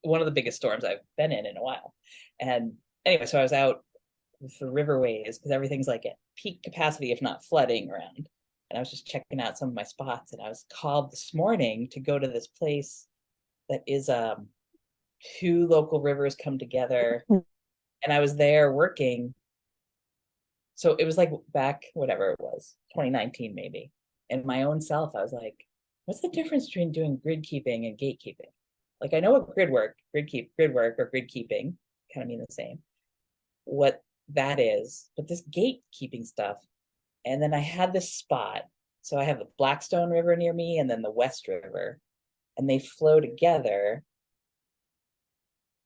one of the biggest storms I've been in a while. And anyway, so I was out with the riverways because everything's like at peak capacity, if not flooding around. And I was just checking out some of my spots, and I was called this morning to go to this place that is two local rivers come together, and I was there working. So it was like back, whatever it was, 2019 maybe. And my own self, I was like, what's the difference between doing grid keeping and gatekeeping? Like I know what gridwork, gridwork or gridkeeping kind of mean the same, what that is, but this gatekeeping stuff. And then I had this spot. So I have the Blackstone River near me and then the West River, and they flow together.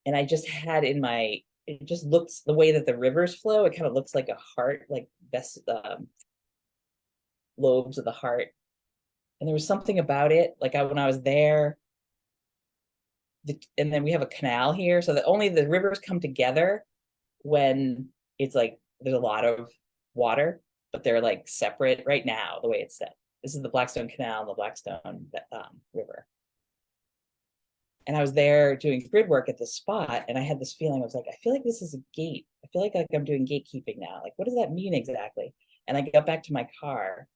And I just had in my, it just looks the way that the rivers flow, it kind of looks like a heart, like lobes of the heart. And there was something about it, like when I was there, and then we have a canal here, so that only the rivers come together when it's like there's a lot of water, but they're like separate right now, the way it's set. This is the Blackstone Canal and the Blackstone River. And I was there doing grid work at this spot, and I had this feeling. I was like, I feel like this is a gate. I feel like I'm doing gatekeeping now. Like, what does that mean exactly? And I got back to my car,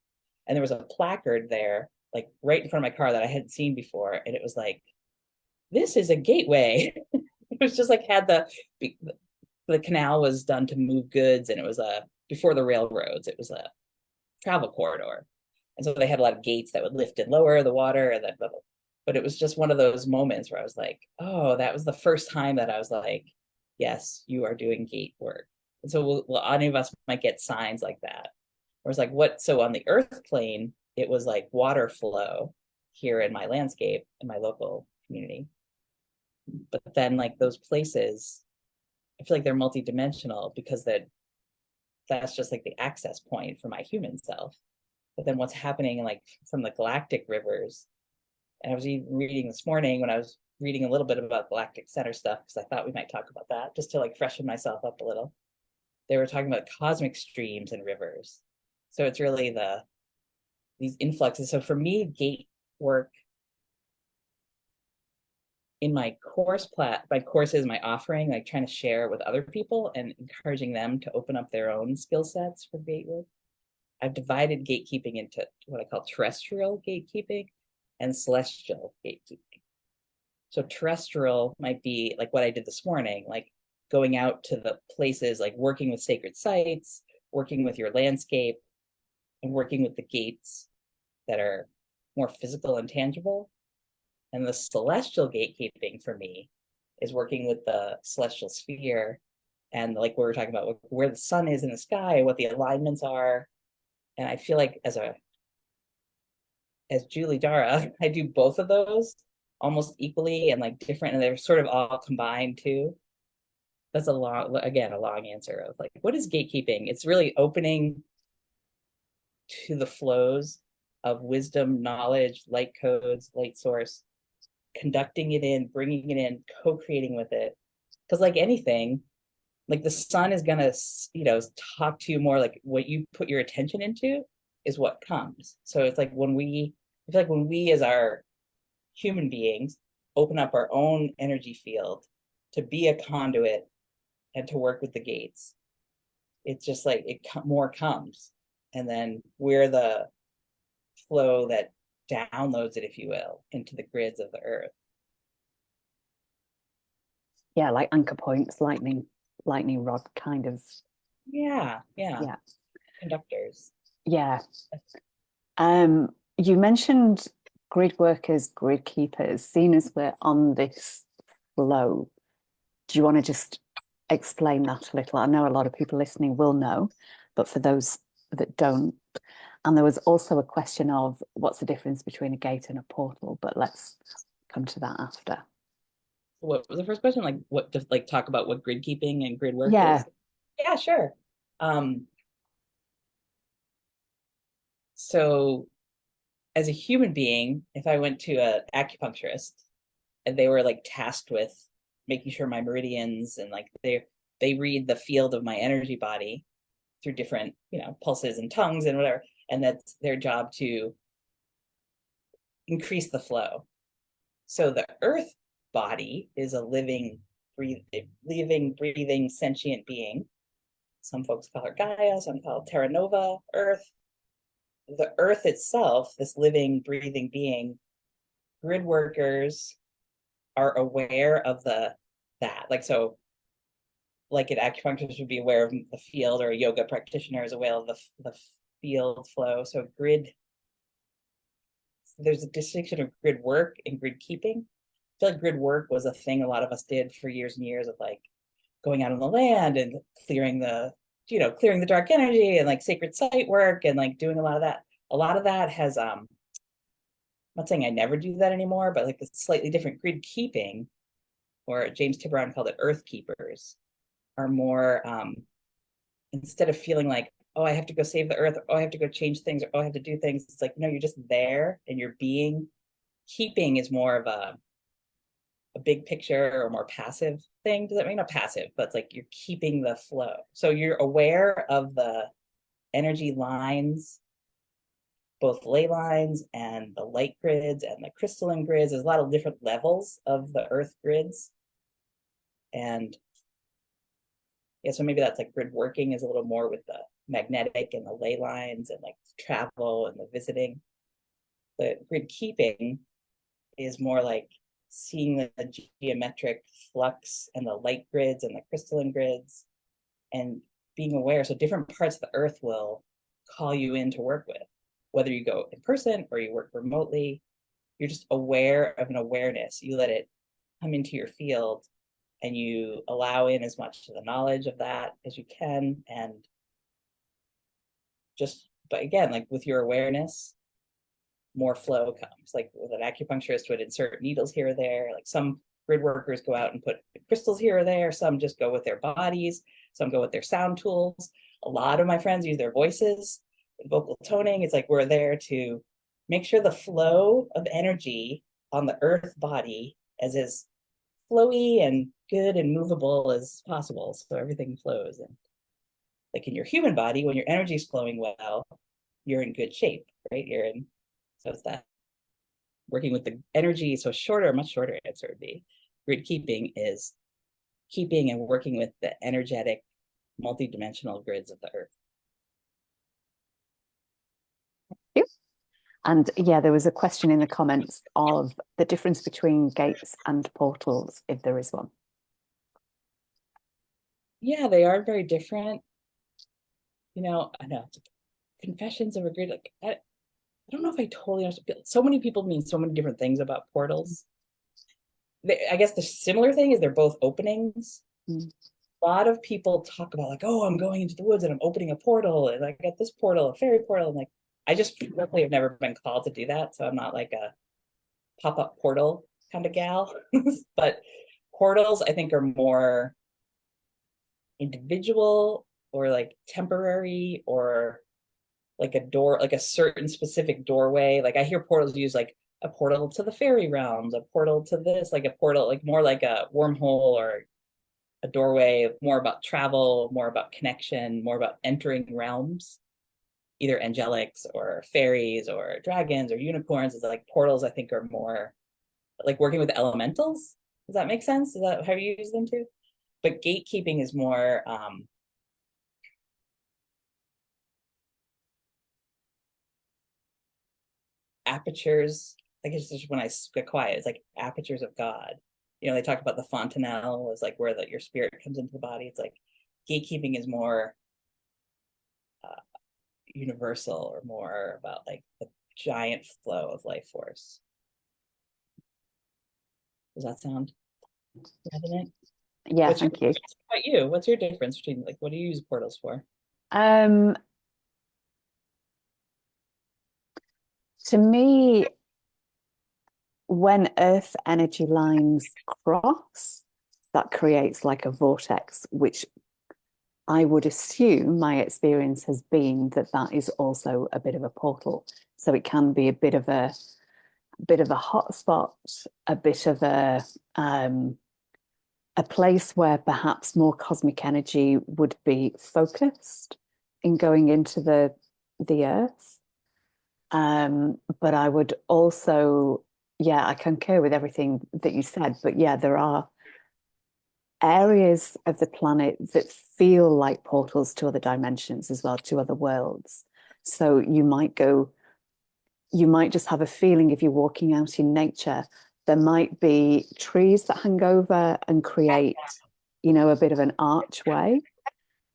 and there was a placard there, like right in front of my car that I hadn't seen before. And it was like, this is a gateway. It was just like had the canal was done to move goods, and it was before the railroads. It was a travel corridor, and so they had a lot of gates that would lift and lower the water, and then but it was just one of those moments where I was like, oh, that was the first time that I was like, yes, you are doing gate work. And so any of us might get signs like that. Or it's like, what? So on the earth plane, it was like water flow here in my landscape, in my local community. But then like those places, I feel like they're multidimensional because that's just like the access point for my human self. But then what's happening like from the galactic rivers, and I was even reading this morning when I was reading a little bit about Galactic Centre stuff, because I thought we might talk about that just to like freshen myself up a little. They were talking about cosmic streams and rivers. So it's really these influxes. So for me, gate work in my courses, my offering, like trying to share with other people and encouraging them to open up their own skill sets for gate work. I've divided gatekeeping into what I call terrestrial gatekeeping and celestial gatekeeping. So terrestrial might be like what I did this morning, like going out to the places, like working with sacred sites, working with your landscape, and working with the gates that are more physical and tangible. And the celestial gatekeeping for me is working with the celestial sphere and like what we're talking about, where the sun is in the sky, what the alignments are. And I feel like as Julie Dhara, I do both of those almost equally and like different, and they're sort of all combined too. That's a long answer of like, what is gatekeeping? It's really opening to the flows of wisdom, knowledge, light codes, light source, conducting it in, bringing it in, co-creating with it. Because like anything, like the sun is gonna, talk to you more. Like what you put your attention into is what comes. So it's like I feel like when we as our human beings open up our own energy field to be a conduit and to work with the gates, it's just like more comes, and then we're the flow that downloads it, if you will, into the grids of the earth. Yeah, like anchor points, lightning rod kind of. Yeah. Conductors. Yeah. You mentioned grid workers, grid keepers. Seeing as we're on this flow, do you want to just explain that a little? I know a lot of people listening will know, but for those that don't. And there was also a question of what's the difference between a gate and a portal, but let's come to that after. What was the first question? Like what to like talk about what grid keeping and grid work Yeah. is? Yeah, sure. So as a human being, if I went to an acupuncturist and they were like tasked with making sure my meridians and like they read the field of my energy body through different, pulses and tongues and whatever, and that's their job to increase the flow. So the earth body is a living living, breathing, sentient being. Some folks call her Gaia, some call it Terra Nova, Earth. The Earth itself, this living, breathing being, grid workers are aware of that. Like, so, like an acupuncturist would be aware of the field, or a yoga practitioner is aware of the field flow. So there's a distinction of grid work and grid keeping. I feel like grid work was a thing a lot of us did for years and years, of like going out on the land and clearing the dark energy, and like sacred site work, and like doing a lot of that. A lot of that has, I'm not saying I never do that anymore, but like a slightly different grid keeping, or James Tiburon called it earth keepers, are more, instead of feeling like, oh, I have to go save the earth, or, oh, I have to go change things, or, oh, I have to do things. It's like, no, you're just there and you're being. Keeping is more of a big picture or more passive thing. Does that mean not passive, but it's like you're keeping the flow. So you're aware of the energy lines, both ley lines and the light grids and the crystalline grids. There's a lot of different levels of the earth grids. And yeah, so maybe that's like grid working is a little more with the magnetic and the ley lines and like travel and the visiting. The grid keeping is more like seeing the geometric flux and the light grids and the crystalline grids and being aware. So different parts of the earth will call you in to work with, whether you go in person or you work remotely. You're just aware of an awareness. You let it come into your field and you allow in as much of the knowledge of that as you can. And just, but again, like with your awareness, more flow comes. Like with an acupuncturist would insert needles here or there. Like some grid workers go out and put crystals here or there. Some just go with their bodies. Some go with their sound tools. A lot of my friends use their voices, vocal toning. It's like we're there to make sure the flow of energy on the earth body is flowy and good and movable as possible, so everything flows. And like in your human body, when your energy is flowing well, you're in good shape, right? So it's that working with the energy. So much shorter answer would be grid keeping is keeping and working with the energetic, multidimensional grids of the earth. And yeah, there was a question in the comments of the difference between gates and portals, if there is one. Yeah, they are very different. I know, confessions of a grid, like I don't know if I totally understand. So many people mean so many different things about portals. I guess the similar thing is they're both openings. Mm. A lot of people talk about like, oh, I'm going into the woods and I'm opening a portal, and I got this portal, a fairy portal. And like, I just luckily have never been called to do that. So I'm not like a pop-up portal kind of gal. But portals, I think, are more individual or like temporary, or like a door, like a certain specific doorway. Like I hear portals used like a portal to the fairy realms, a portal to this, like a portal, like more like a wormhole or a doorway, more about travel, more about connection, more about entering realms, either angelics or fairies or dragons or unicorns. It's like portals, I think, are more like working with elementals. Does that make sense? Is that how you use them too? But gatekeeping is more apertures. I guess just when I get quiet, it's like apertures of God. They talk about the fontanelle as like where your spirit comes into the body. It's like gatekeeping is more universal, or more about like the giant flow of life force. Does that sound resonant? Yeah, thank you. What about you? What's your difference between, like, what do you use portals for? To me, when earth energy lines cross, that creates like a vortex, which I would assume my experience has been that is also a bit of a portal. So it can be a bit of a hotspot, a bit of a place where perhaps more cosmic energy would be focused in going into the earth. But I would also, yeah, I concur with everything that you said, but yeah, there are areas of the planet that feel like portals to other dimensions as well, to other worlds. So you might just have a feeling if you're walking out in nature, there might be trees that hang over and create, a bit of an archway.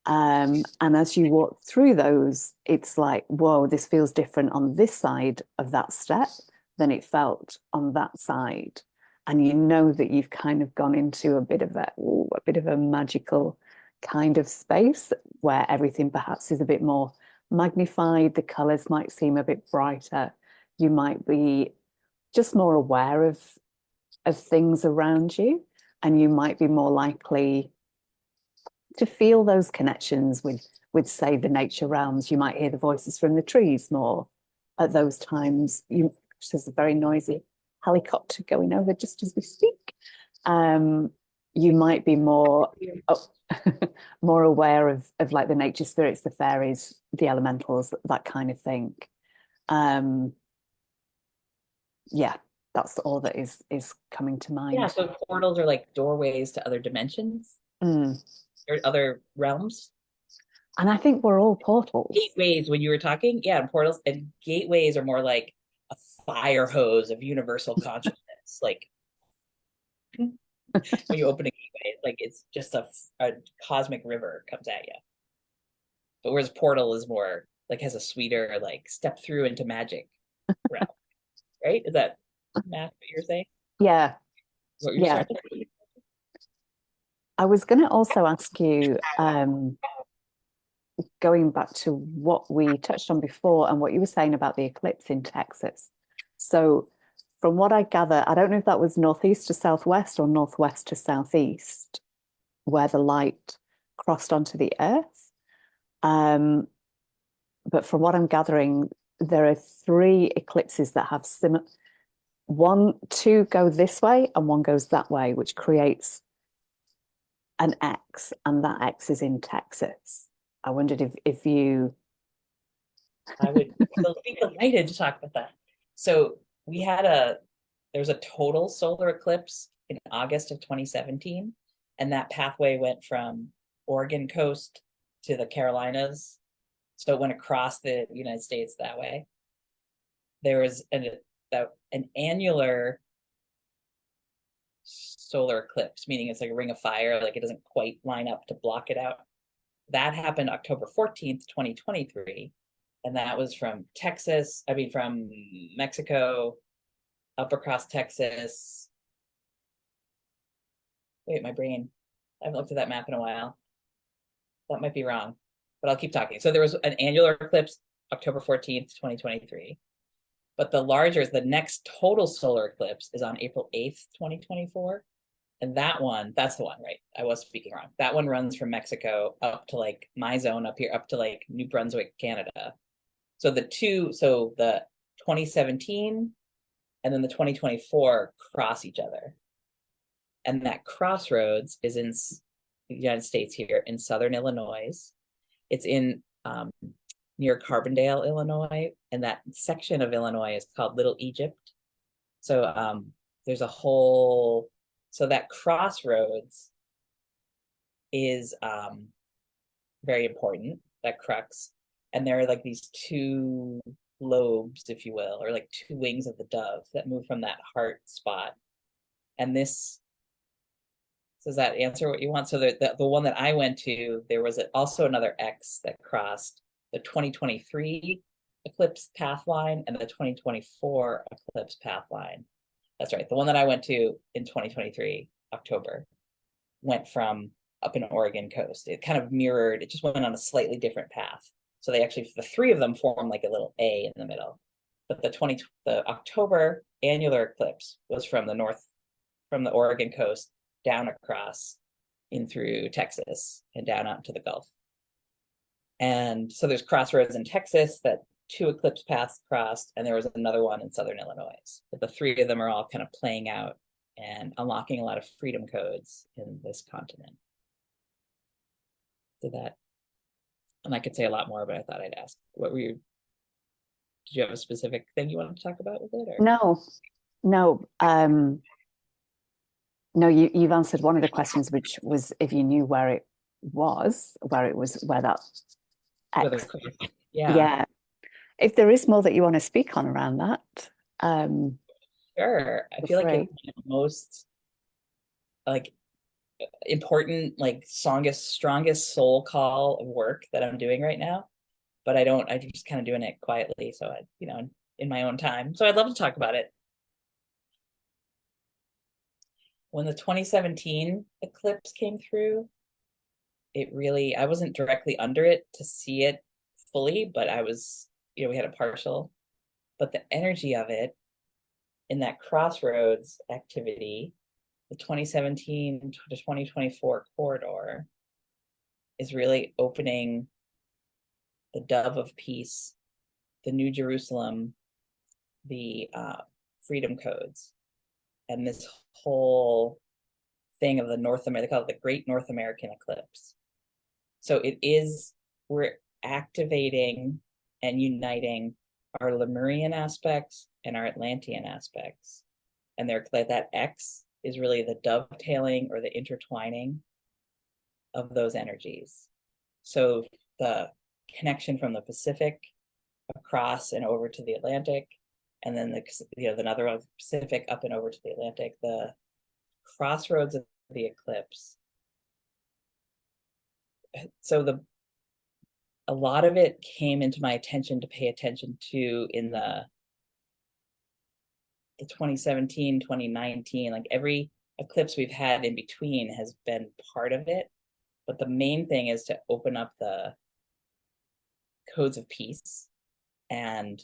And as you walk through those, it's like, whoa, this feels different on this side of that step than it felt on that side. And you know that you've kind of gone into a bit of a magical kind of space where everything perhaps is a bit more magnified. The colors might seem a bit brighter. You might be just more aware of things around you, and you might be more likely to feel those connections with say the nature realms. You might hear the voices from the trees more at those times. There's a very noisy helicopter going over just as we speak. You might be more more aware of like the nature spirits, the fairies, the elementals, that kind of thing. Yeah, that's all that is coming to mind. Yeah, so portals are like doorways to other dimensions or other realms. And I think we're all portals. Gateways, when you were talking, yeah, portals and gateways are more like a fire hose of universal consciousness. Like when you open a gateway, like it's just a cosmic river comes at you. But whereas portal is more like has a sweeter like step through into magic realm, right? Is that math what you're saying? Yeah. What you're Yeah. saying? I was going to also ask you, going back to what we touched on before and what you were saying about the eclipse in Texas. So from what I gather, I don't know if that was northeast to southwest or northwest to southeast, where the light crossed onto the earth. But from what I'm gathering, there are 3 eclipses that have similar. 2 go this way and 1 goes that way, which creates an X, and that X is in Texas. I wondered if you. I would be delighted to talk about that. So there's a total solar eclipse in August of 2017, and that pathway went from Oregon coast to the Carolinas. So it went across the United States that way. There was an annular solar eclipse, meaning it's like a ring of fire, like it doesn't quite line up to block it out. That happened October 14th, 2023. And that was from from Mexico up across Texas. Wait, my brain. I haven't looked at that map in a while. That might be wrong, but I'll keep talking. So there was an annular eclipse October 14th, 2023. But the next total solar eclipse is on April 8th, 2024. And that's the one, right? I was speaking wrong. That one runs from Mexico up to like my zone up here, up to like New Brunswick, Canada. So the 2017 and then the 2024 cross each other. And that crossroads is in the United States here in Southern Illinois. It's in near Carbondale, Illinois. And that section of Illinois is called Little Egypt. So there's a whole, so that crossroads is very important, that crux. And there are like these 2 lobes, if you will, or like 2 wings of the dove that move from that heart spot. And does that answer what you want? So the one that I went to, there was also another X that crossed the 2023 eclipse path line and the 2024 eclipse path line. That's right. The one that I went to in 2023, October, went from up in Oregon coast. It kind of mirrored, it just went on a slightly different path. So the 3 of them form like a little A in the middle. But the October annular eclipse was from the Oregon coast down across in through Texas and down out to the Gulf. And so there's crossroads in Texas that 2 eclipse paths crossed, and there was another one in Southern Illinois. But the 3 of them are all kind of playing out and unlocking a lot of freedom codes in this continent. And I could say a lot more, but I thought I'd ask. Did you have a specific thing you wanted to talk about with it? Or? No. No, you've answered one of the questions, which was if you knew where it was, where that Whether X. yeah, Yeah. If there is more that you want to speak on around that, sure. I feel feel like free. it's the most like important, like strongest soul call of work that I'm doing right now. But I'm just kind of doing it quietly. So in my own time. So I'd love to talk about it. When the 2017 eclipse came through, I wasn't directly under it to see it fully, but I was, we had a partial, but the energy of it in that crossroads activity, the 2017 to 2024 corridor is really opening the dove of peace, the New Jerusalem, the freedom codes, and this whole thing of the they call it the Great North American Eclipse. So we're activating and uniting our Lemurian aspects and our Atlantean aspects. And that X is really the dovetailing or the intertwining of those energies. So the connection from the Pacific across and over to the Atlantic, and then another one, Pacific up and over to the Atlantic, the crossroads of the eclipse. So a lot of it came into my attention to pay attention to in the 2017, 2019, like every eclipse we've had in between has been part of it. But the main thing is to open up the codes of peace and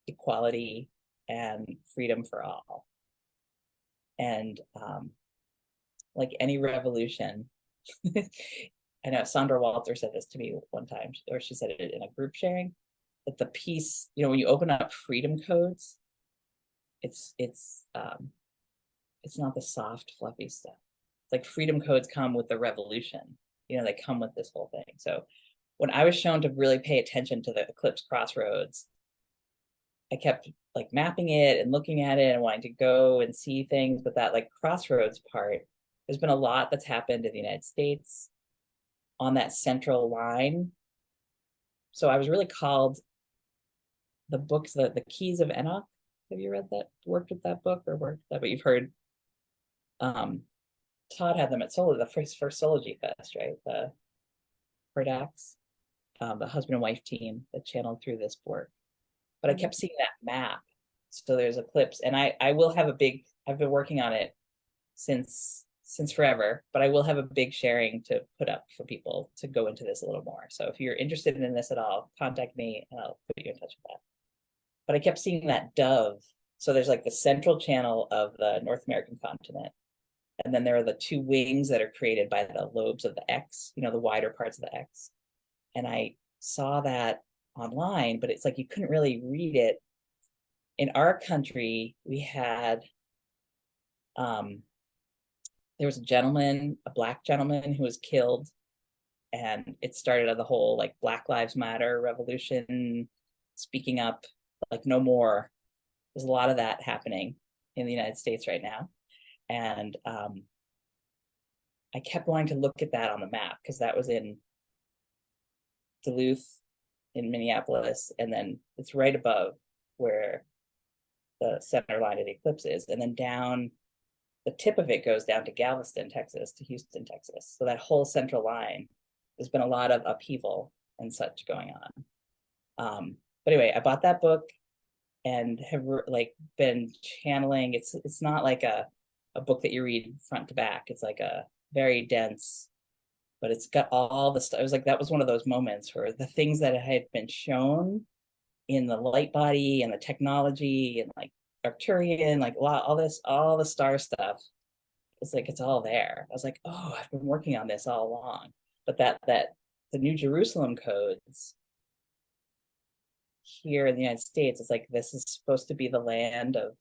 equality and freedom for all. And like any revolution, I know Sandra Walter said this to me one time, or she said it in a group sharing, that the peace, when you open up freedom codes, it's not the soft, fluffy stuff. It's like freedom codes come with the revolution. They come with this whole thing. So when I was shown to really pay attention to the eclipse crossroads, I kept like mapping it and looking at it and wanting to go and see things. But that like crossroads part, there's been a lot that's happened in the United States on that central line. So I was really called the books, the Keys of Enoch. Have you read that, worked with that book, or worked that, what you've heard? Todd had them at Solar, the first Sology Fest, right? The Perdax, the husband and wife team that channeled through this work. But I kept seeing that map. So there's Eclipse, and I will have I've been working on it since forever, but I will have a big sharing to put up for people to go into this a little more. So if you're interested in this at all, contact me and I'll put you in touch with that. But I kept seeing that dove. So there's like the central channel of the North American continent. And then there are the two wings that are created by the lobes of the X, the wider parts of the X. And I saw that online, but it's like you couldn't really read it. In our country, we had, there was a Black gentleman who was killed. And it started the whole like Black Lives Matter revolution, speaking up, like no more. There's a lot of that happening in the United States right now. And I kept wanting to look at that on the map because that was in Duluth, in Minneapolis, and then it's right above where the center line of the eclipse is. And then down, the tip of it goes down to Galveston, Texas, to Houston, Texas. So that whole central line, there's been a lot of upheaval and such going on. But anyway, I bought that book and have like been channeling. It's not like a book that you read front to back. It's like a very dense, but it's got all the stuff. It was like, that was one of those moments where the things that had been shown in the light body and the technology and like Arcturian, like all the star stuff, it's like, it's all there. I was like, oh, I've been working on this all along. But that the New Jerusalem codes here in the United States, it's like, this is supposed to be the land of,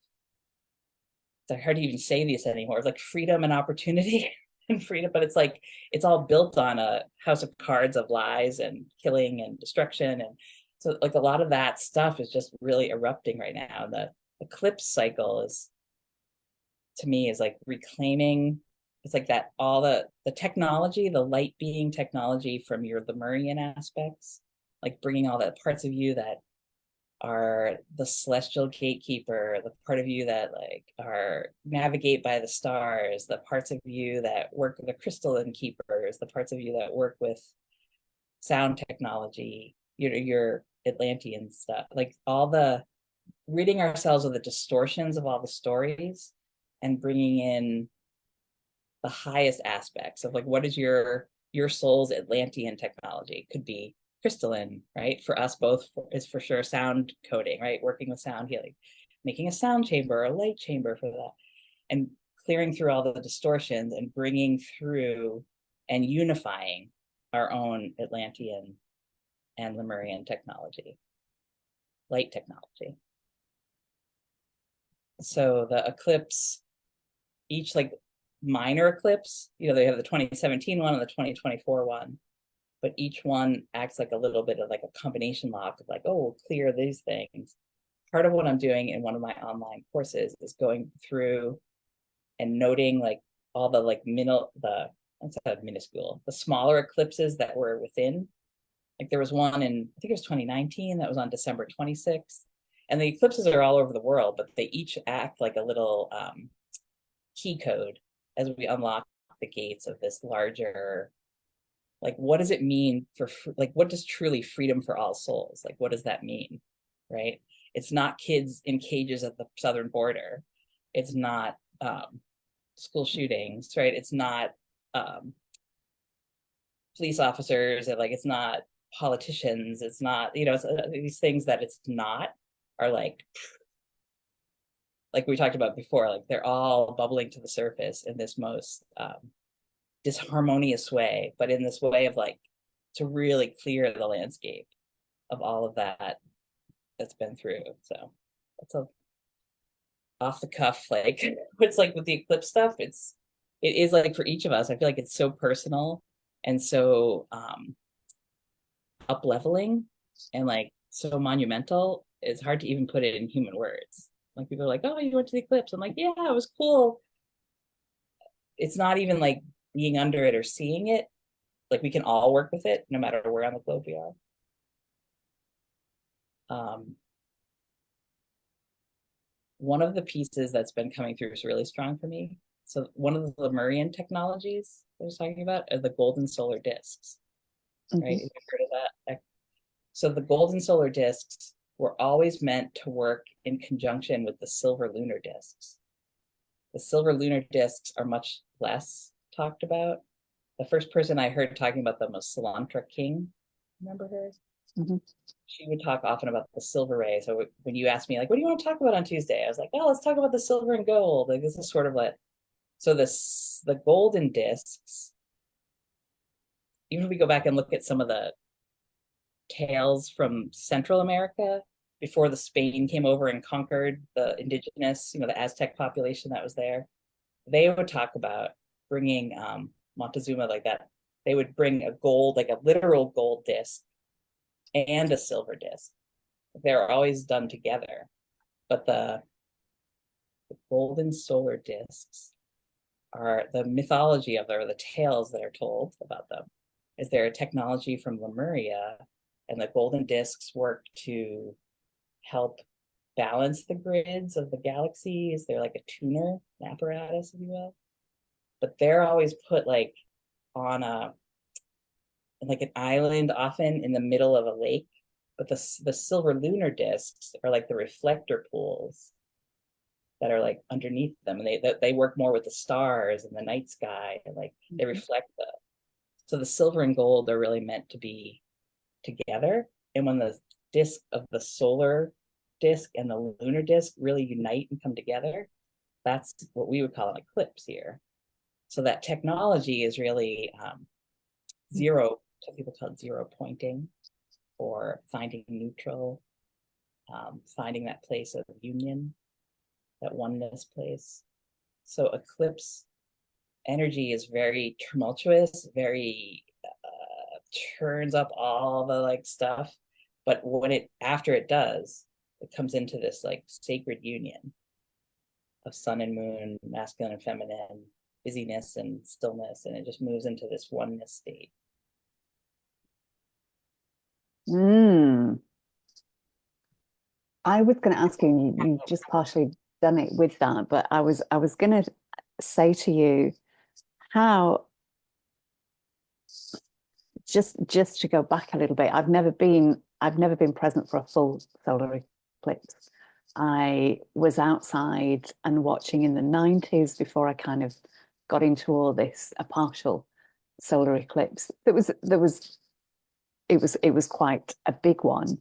it's hard to even say this anymore. It's like freedom and opportunity and freedom, but it's like, it's all built on a house of cards of lies and killing and destruction. And so like a lot of that stuff is just really erupting right now. The eclipse cycle is to me is like reclaiming, it's like that all the technology, the light being technology from your Lemurian aspects, like bringing all the parts of you that are the celestial gatekeeper, the part of you that like are navigate by the stars, the parts of you that work with the crystalline keepers, the parts of you that work with sound technology, your Atlantean stuff, like all the ridding ourselves of the distortions of all the stories and bringing in the highest aspects of like what is your soul's Atlantean technology. It could be crystalline, right? For us both is for sure sound coding, right? Working with sound healing, making a sound chamber, a light chamber for that, and clearing through all the distortions and bringing through and unifying our own Atlantean and Lemurian technology, light technology. So the eclipse, each like minor eclipse, they have the 2017 one and the 2024 one, but each one acts like a little bit of like a combination lock of like, oh, we'll clear these things. Part of what I'm doing in one of my online courses is going through and noting like all the like minuscule, the smaller eclipses that were within. Like there was one in, I think it was 2019, that was on December 26th. And the eclipses are all over the world, but they each act like a little key code as we unlock the gates of this larger, like, what does it mean for, like, what does truly freedom for all souls? Like, what does that mean, right? It's not kids in cages at the southern border. It's not school shootings, right? It's not police officers, and like, it's not politicians. It's not, it's, these things that it's not are like we talked about before, like they're all bubbling to the surface in this most disharmonious way, but in this way of like to really clear the landscape of all of that that's been through. So that's a off the cuff, like it's like with the eclipse stuff, it is like for each of us, I feel like it's so personal and so up leveling and like so monumental. It's hard to even put it in human words. Like people are like, oh, you went to the eclipse. I'm like, yeah, it was cool. It's not even like being under it or seeing it. Like we can all work with it no matter where on the globe we are. One of the pieces that's been coming through is really strong for me. So one of the Lemurian technologies I was talking about are the golden solar discs, right? Have you heard of that? So the golden solar discs were always meant to work in conjunction with the silver lunar discs. The silver lunar discs are much less talked about. The first person I heard talking about them was Salantra King. Remember her? She would talk often about the silver ray. So when you asked me, like, what do you want to talk about on Tuesday? I was like, oh, let's talk about the silver and gold. Like, this is sort of like, so the golden discs, even if we go back and look at some of the tales from Central America, before the Spain came over and conquered the indigenous, the Aztec population that was there, they would talk about bringing Montezuma like that. They would bring a gold, like a literal gold disc and a silver disc. They're always done together. But the golden solar discs are the mythology of them, or the tales that are told about them. Is there a technology from Lemuria, and the golden discs work to help balance the grids of the galaxies. They're like a tuner, an apparatus, if you will. But they're always put like on like an island, often in the middle of a lake. But the silver lunar discs are like the reflector pools that are like underneath them, and they work more with the stars and the night sky, and like they reflect so the silver and gold are really meant to be together. And when the disc of the solar disc and the lunar disc really unite and come together, that's what we would call an eclipse here. So that technology is really zero, some people call it zero pointing, or finding neutral, finding that place of union, that oneness place. So eclipse energy is very tumultuous, very turns up all the like stuff, but when after it does, it comes into this like sacred union. of sun and moon, masculine and feminine, busyness and stillness, and it just moves into this oneness state. I was going to ask you, you've just partially done it with that, but I was going to say to you how, just to go back a little bit, I've never been present for a full solar eclipse. I was outside and watching in the 90s before I kind of got into all this, a partial solar eclipse. It was quite a big one.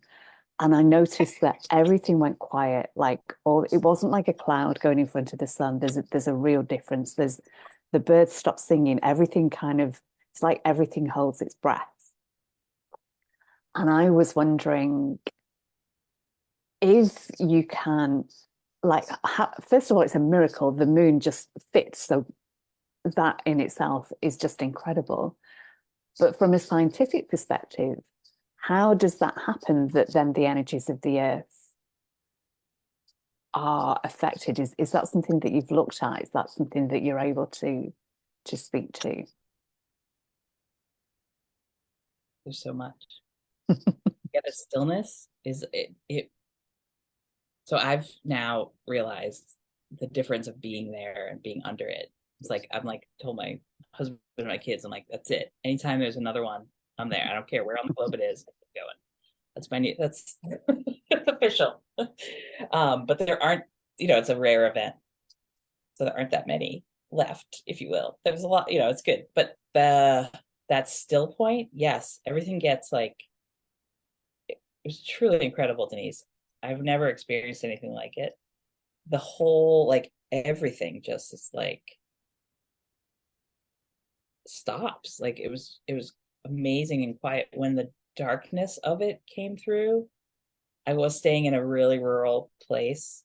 And I noticed that everything went quiet, it wasn't like a cloud going in front of the sun. There's a real difference. The birds stop singing, everything it's like everything holds its breath. And I was wondering if you can, first of all, it's a miracle the moon just fits, so that in itself is just incredible. But from a scientific perspective, how does that happen that then the energies of the earth are affected? Is that something that you've looked at? Is that something that you're able to speak to? There's so much. Yeah, the stillness is it. So I've now realized the difference of being there and being under it. It's like I'm like told my husband and my kids, I'm like, that's it. Anytime there's another one, I'm there. I don't care where on the globe it is. I'm going. That's my new. That's official. But there aren't. It's a rare event, so there aren't that many left, if you will. There's a lot. It's good, but that still point, yes, everything gets like. It was truly incredible, Denise. I've never experienced anything like it. The whole, like, everything just is like stops. Like it was amazing and quiet. When the darkness of it came through, I was staying in a really rural place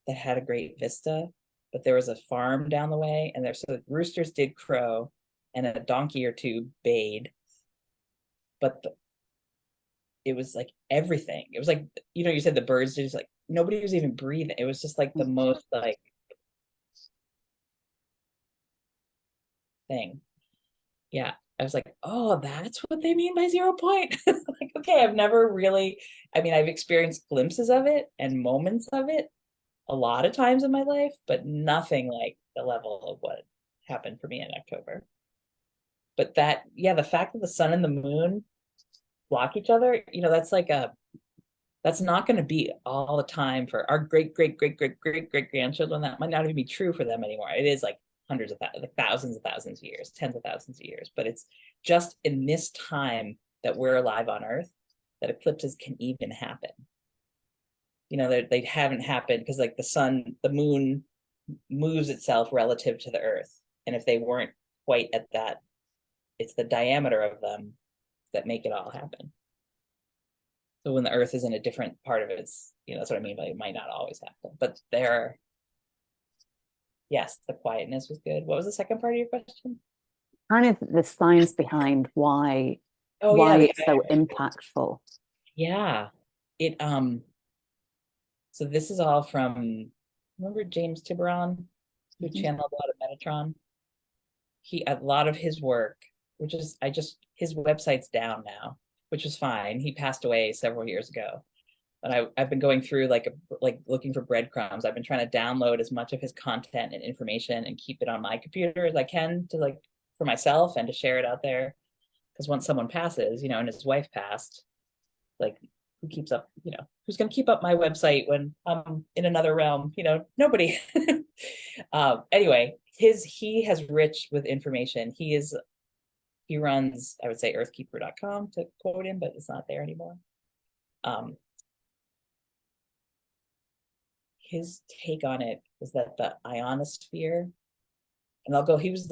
that had a great vista, but there was a farm down the way, and so the roosters did crow and a donkey or two bayed, but it was like everything. It was like, you said the birds just like nobody was even breathing. It was just like the most like thing. Yeah. I was like, oh, that's what they mean by 0 point. Like, okay, I've never really, I've experienced glimpses of it and moments of it a lot of times in my life, but nothing like the level of what happened for me in October. But the fact that the sun and the moon block each other, that's not going to be all the time for our great grandchildren. That might not even be true for them anymore. It is like hundreds of thousands of years, tens of thousands of years. But it's just in this time that we're alive on Earth that eclipses can even happen. They haven't happened because like the moon moves itself relative to the Earth. And if they weren't quite at that, it's the diameter of them that make it all happen. So when the Earth is in a different part of its, that's what I mean by it might not always happen. But yes, the quietness was good. What was the second part of your question? Kind of the science behind why it's so impactful. Yeah. So this is all from, remember James Tiburon, who channeled a lot of Metatron? A lot of his work, which is, his website's down now, which was fine. He passed away several years ago. But I've been going through like looking for breadcrumbs. I've been trying to download as much of his content and information and keep it on my computer as I can to for myself and to share it out there. Because once someone passes, and his wife passed, who keeps up, who's going to keep up my website when I'm in another realm? Nobody. Anyway, he has rich with information. He runs, I would say, earthkeeper.com to quote him, but it's not there anymore. His take on it is that the ionosphere, and he was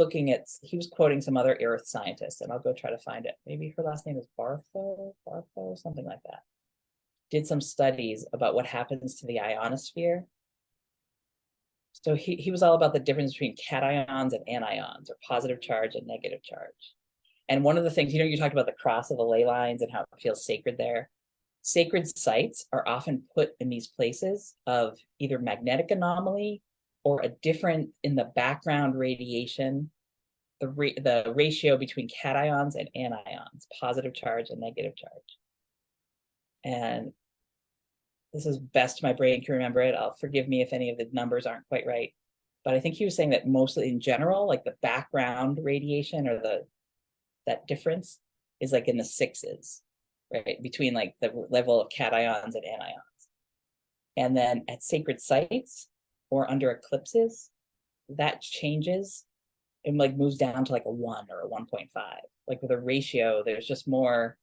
quoting some other earth scientists, and I'll go try to find it. Maybe her last name is Bartho, something like that. Did some studies about what happens to the ionosphere. So he was all about the difference between cations and anions, or positive charge and negative charge. And one of the things, you talked about the cross of the ley lines and how it feels sacred there. Sacred sites are often put in these places of either magnetic anomaly or a difference in the background radiation, the ratio between cations and anions, positive charge and negative charge. And this is best my brain can remember it. Forgive me if any of the numbers aren't quite right. But I think he was saying that mostly in general, like the background radiation or that difference is like in the sixes, right? Between like the level of cations and anions. And then at sacred sites or under eclipses, that changes and like moves down to like a 1 or a 1.5. Like with a ratio, there's just more,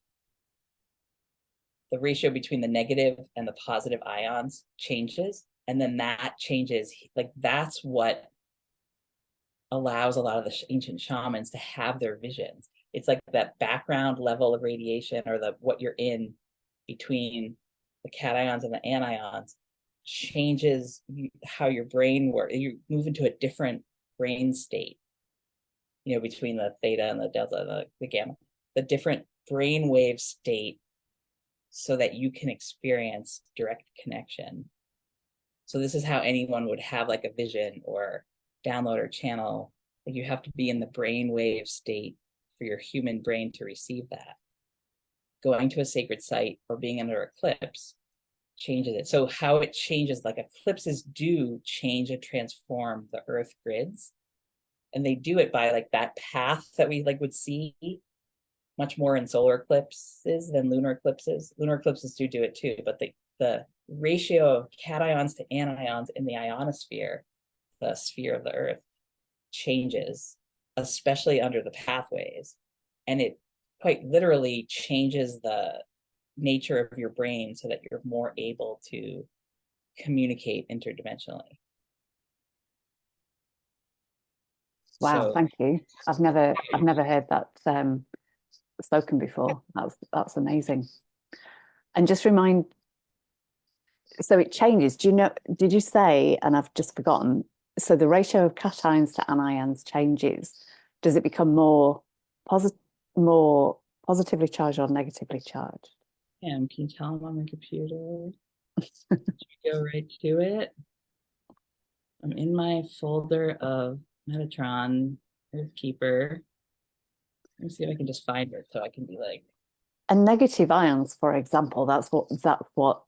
the ratio between the negative and the positive ions changes. And then that changes, like that's what allows a lot of the ancient shamans to have their visions. It's like that background level of radiation or what you're in between the cations and the anions changes how your brain works. You move into a different brain state, you know, between the theta and the delta, the gamma, the different brainwave state, so that you can experience direct connection. So this is how anyone would have like a vision or download or channel. Like you have to be in the brainwave state for your human brain to receive that. Going to a sacred site or being under eclipse changes it. So how it changes, like eclipses do change and transform the earth grids. And they do it by like that path that we like would see much more in solar eclipses than lunar eclipses. Lunar eclipses do it too, but the ratio of cations to anions in the ionosphere, the sphere of the earth, changes, especially under the pathways. And it quite literally changes the nature of your brain so that you're more able to communicate interdimensionally. Wow, So, thank you. I've never heard that spoken before. That's amazing. And just remind, so it changes. Do you know, did you say, and I've just forgotten, so the ratio of cations to anions changes. Does it become more positively charged or negatively charged? can you tell them on the computer? Go right to it. I'm in my folder of Metatron Gridkeeper. Let me see if I can just find it so I can be like. And negative ions, for example, that's what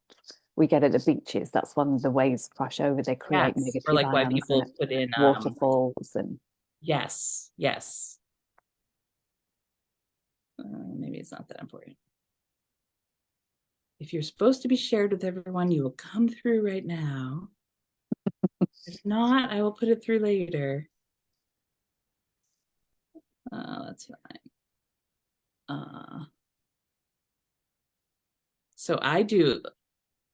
we get at the beaches. That's when the waves crash over, they create Yes, negative or like why ions people put in waterfalls and yes. Maybe it's not that important. If you're supposed to be shared with everyone, you will come through right now. If not, I will put it through later. That's fine. So I do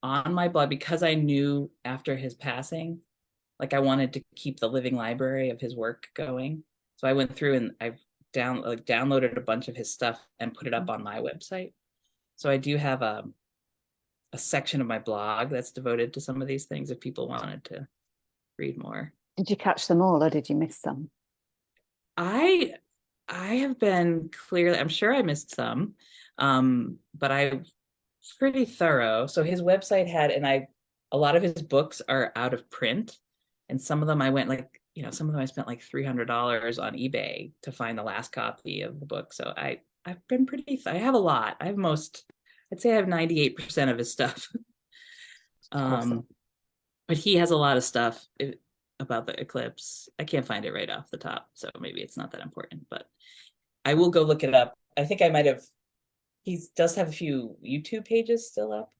on my blog, because I knew after his passing, like I wanted to keep the living library of his work going. So I went through and I've downloaded a bunch of his stuff and put it up on my website. So I do have a section of my blog that's devoted to some of these things if people wanted to read more. Did you catch them all or did you miss some? I have been clearly, I'm sure I missed some, but I pretty thorough. So his website had, and a lot of his books are out of print, and some of them I went like, you know, some of them I spent like $300 on eBay to find the last copy of the book. So I've been pretty, I have a lot. I'd say I have 98% of his stuff. Awesome. But he has a lot of stuff about the eclipse. I can't find it right off the top, so maybe it's not that important, but I will go look it up. I think I might have, he does have a few YouTube pages still up,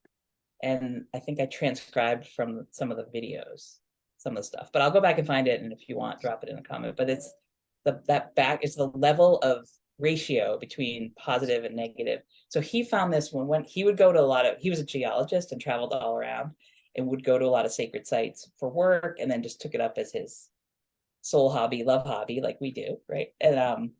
and I think I transcribed from some of the videos, some of the stuff, but I'll go back and find it, and if you want, drop it in a comment. But it's it's the level of ratio between positive and negative. So he found this when he would go to he was a geologist and traveled all around and would go to a lot of sacred sites for work, and then just took it up as his soul hobby, love hobby, like we do, right? And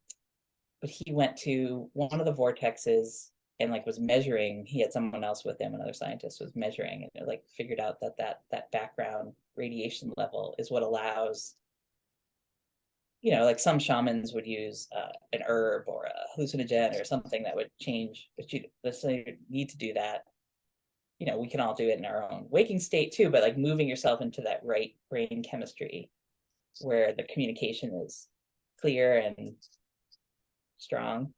but he went to one of the vortexes and like was measuring. He had someone else with him, another scientist was measuring, and like figured out that background radiation level is what allows, you know, like some shamans would use an herb or a hallucinogen or something that would change, but you necessarily need to do that you know, we can all do it in our own waking state too, but like moving yourself into that right brain chemistry where the communication is clear and strong.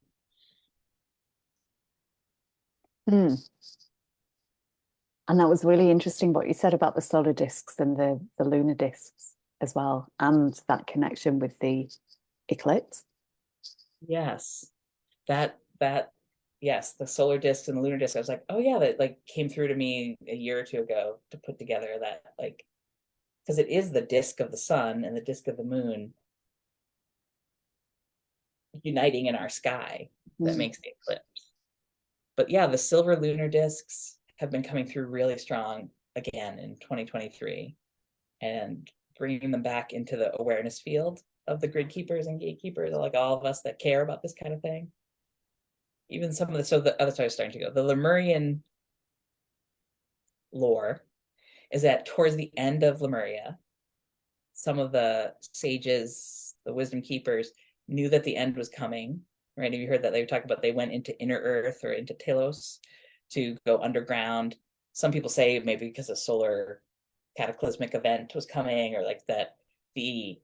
Mm. And that was really interesting what you said about the solar discs and the lunar discs as well, and that connection with the eclipse. Yes, that yes, the solar discs and the lunar disc. I was like, oh yeah, that like came through to me a year or two ago to put together that, like, because it is the disk of the sun and the disk of the moon uniting in our sky that makes the eclipse. But yeah, the silver lunar discs have been coming through really strong again in 2023 and bringing them back into the awareness field of the grid keepers and gatekeepers, like all of us that care about this kind of thing. Even some of the, so the other side is starting to go. The Lemurian lore is that towards the end of Lemuria, some of the sages, the wisdom keepers, knew that the end was coming, right? Have you heard that they talk about they went into inner earth or into Telos to go underground? Some people say maybe because a solar cataclysmic event was coming, or like that the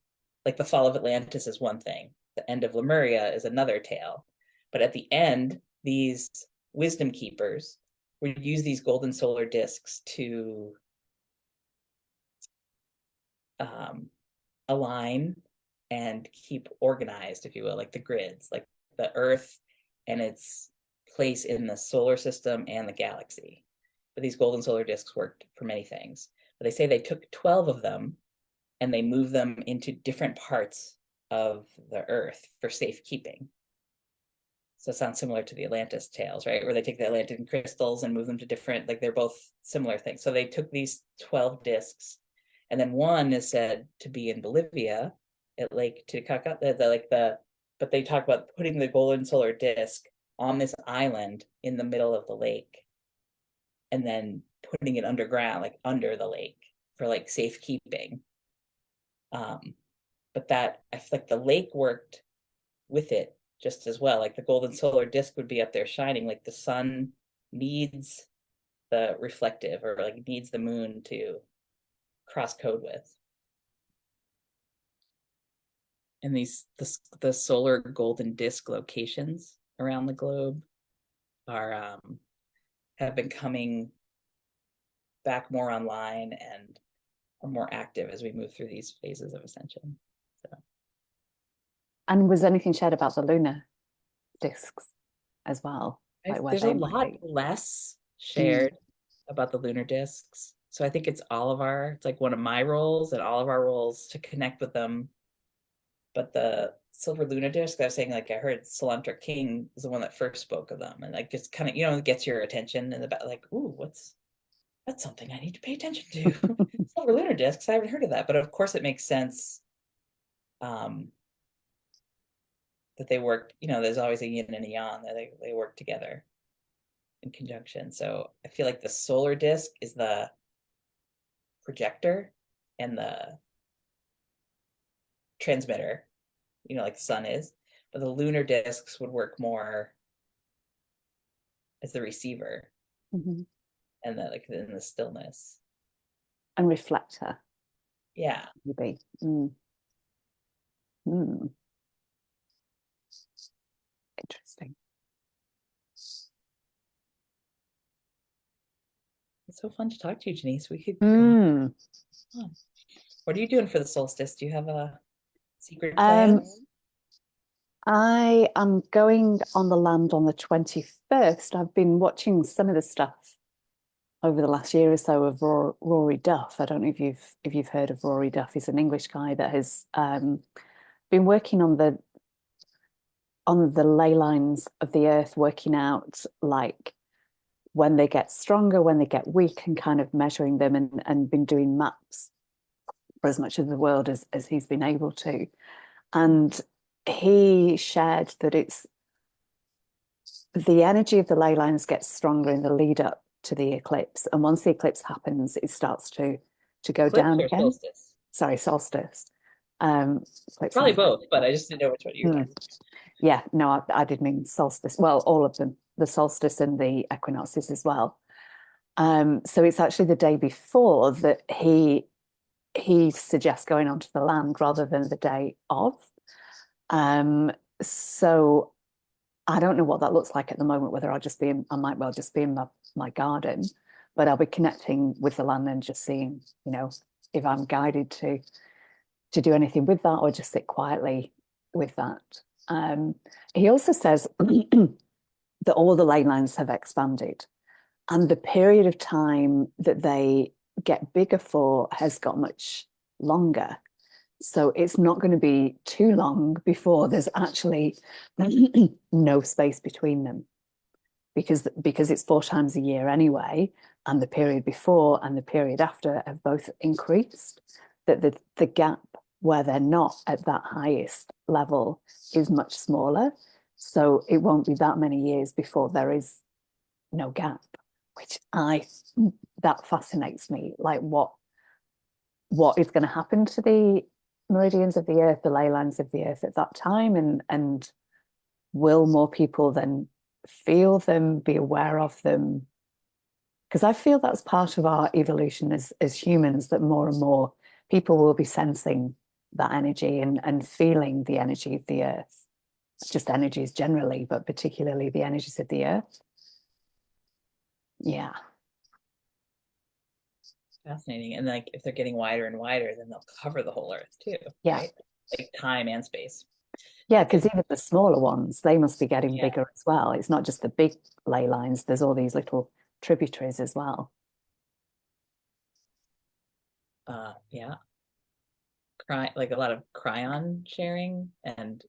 fall of Atlantis is one thing, the end of Lemuria is another tale. But at the end, these wisdom keepers would use these golden solar discs to align and keep organized, if you will, like the grids, like the Earth and its place in the solar system and the galaxy. But these golden solar discs worked for many things. But they say they took 12 of them and they moved them into different parts of the Earth for safekeeping. So it sounds similar to the Atlantis tales, right? Where they take the Atlantean crystals and move them to different, like they're both similar things. So they took these 12 discs, and then one is said to be in Bolivia at Lake Titicaca, but they talk about putting the golden solar disc on this island in the middle of the lake and then putting it underground, like under the lake for like safekeeping. But that, I feel like the lake worked with it just as well. Like the golden solar disc would be up there shining, like the sun needs the reflective, or like needs the moon to cross code with. And the solar golden disc locations around the globe are have been coming back more online and are more active as we move through these phases of ascension. So. And was anything shared about the lunar discs as well? Like There's a lot less shared about the lunar discs. So I think it's like one of my roles and all of our roles to connect with them. But the silver lunar disc, I was saying, like I heard Solantra King is the one that first spoke of them, and like just kind of, you know, it gets your attention in the back, like, ooh, that's something I need to pay attention to. Silver lunar discs, I haven't heard of that, but of course it makes sense that they work, you know, there's always a yin and a yang, that they work together in conjunction. So I feel like the solar disc is the projector and the transmitter, you know, like the sun is, but the lunar discs would work more as the receiver and the, like in the stillness and reflector. Yeah, maybe. Interesting. it's so fun to talk to you, Denise. We could go on. What are you doing for the solstice? Do you have a secret plan? I am going on the land on the 21st. I've been watching some of the stuff over the last year or so of Rory Duff. I don't know if you've heard of Rory Duff. He's an English guy that has been working on the ley lines of the Earth, working out like when they get stronger, when they get weak, and kind of measuring them, and been doing maps for as much of the world as he's been able to. And he shared that it's the energy of the ley lines gets stronger in the lead up to the eclipse, and once the eclipse happens, it starts to go eclipse down again. Solstice? Sorry, solstice. Probably both, but I just didn't know which one you were talking about. Yeah, no, I did mean solstice. Well, all of them, the solstice and the equinoxes as well. So it's actually the day before that he suggests going onto the land rather than the day of. So I don't know what that looks like at the moment, whether I might well just be in my garden, but I'll be connecting with the land and just seeing, if I'm guided to do anything with that or just sit quietly with that. He also says that all the ley lines have expanded, and the period of time that they get bigger for has got much longer. So it's not going to be too long before there's actually no space between them, because it's 4 times a year anyway, and the period before and the period after have both increased. That the gap where they're not at that highest level is much smaller. So it won't be that many years before there is no gap, which that fascinates me. Like what is going to happen to the meridians of the earth, the ley lines of the earth at that time, and will more people then feel them, be aware of them? Because I feel that's part of our evolution as humans, that more and more people will be sensing that energy and feeling the energy of the earth. Just energies generally, but particularly the energies of the earth. Yeah. Fascinating. And like if they're getting wider and wider, then they'll cover the whole earth too. Yeah. Right? Like time and space. Yeah, because even the smaller ones, they must be getting bigger as well. It's not just the big ley lines, there's all these little tributaries as well. Yeah. Like a lot of cryon sharing and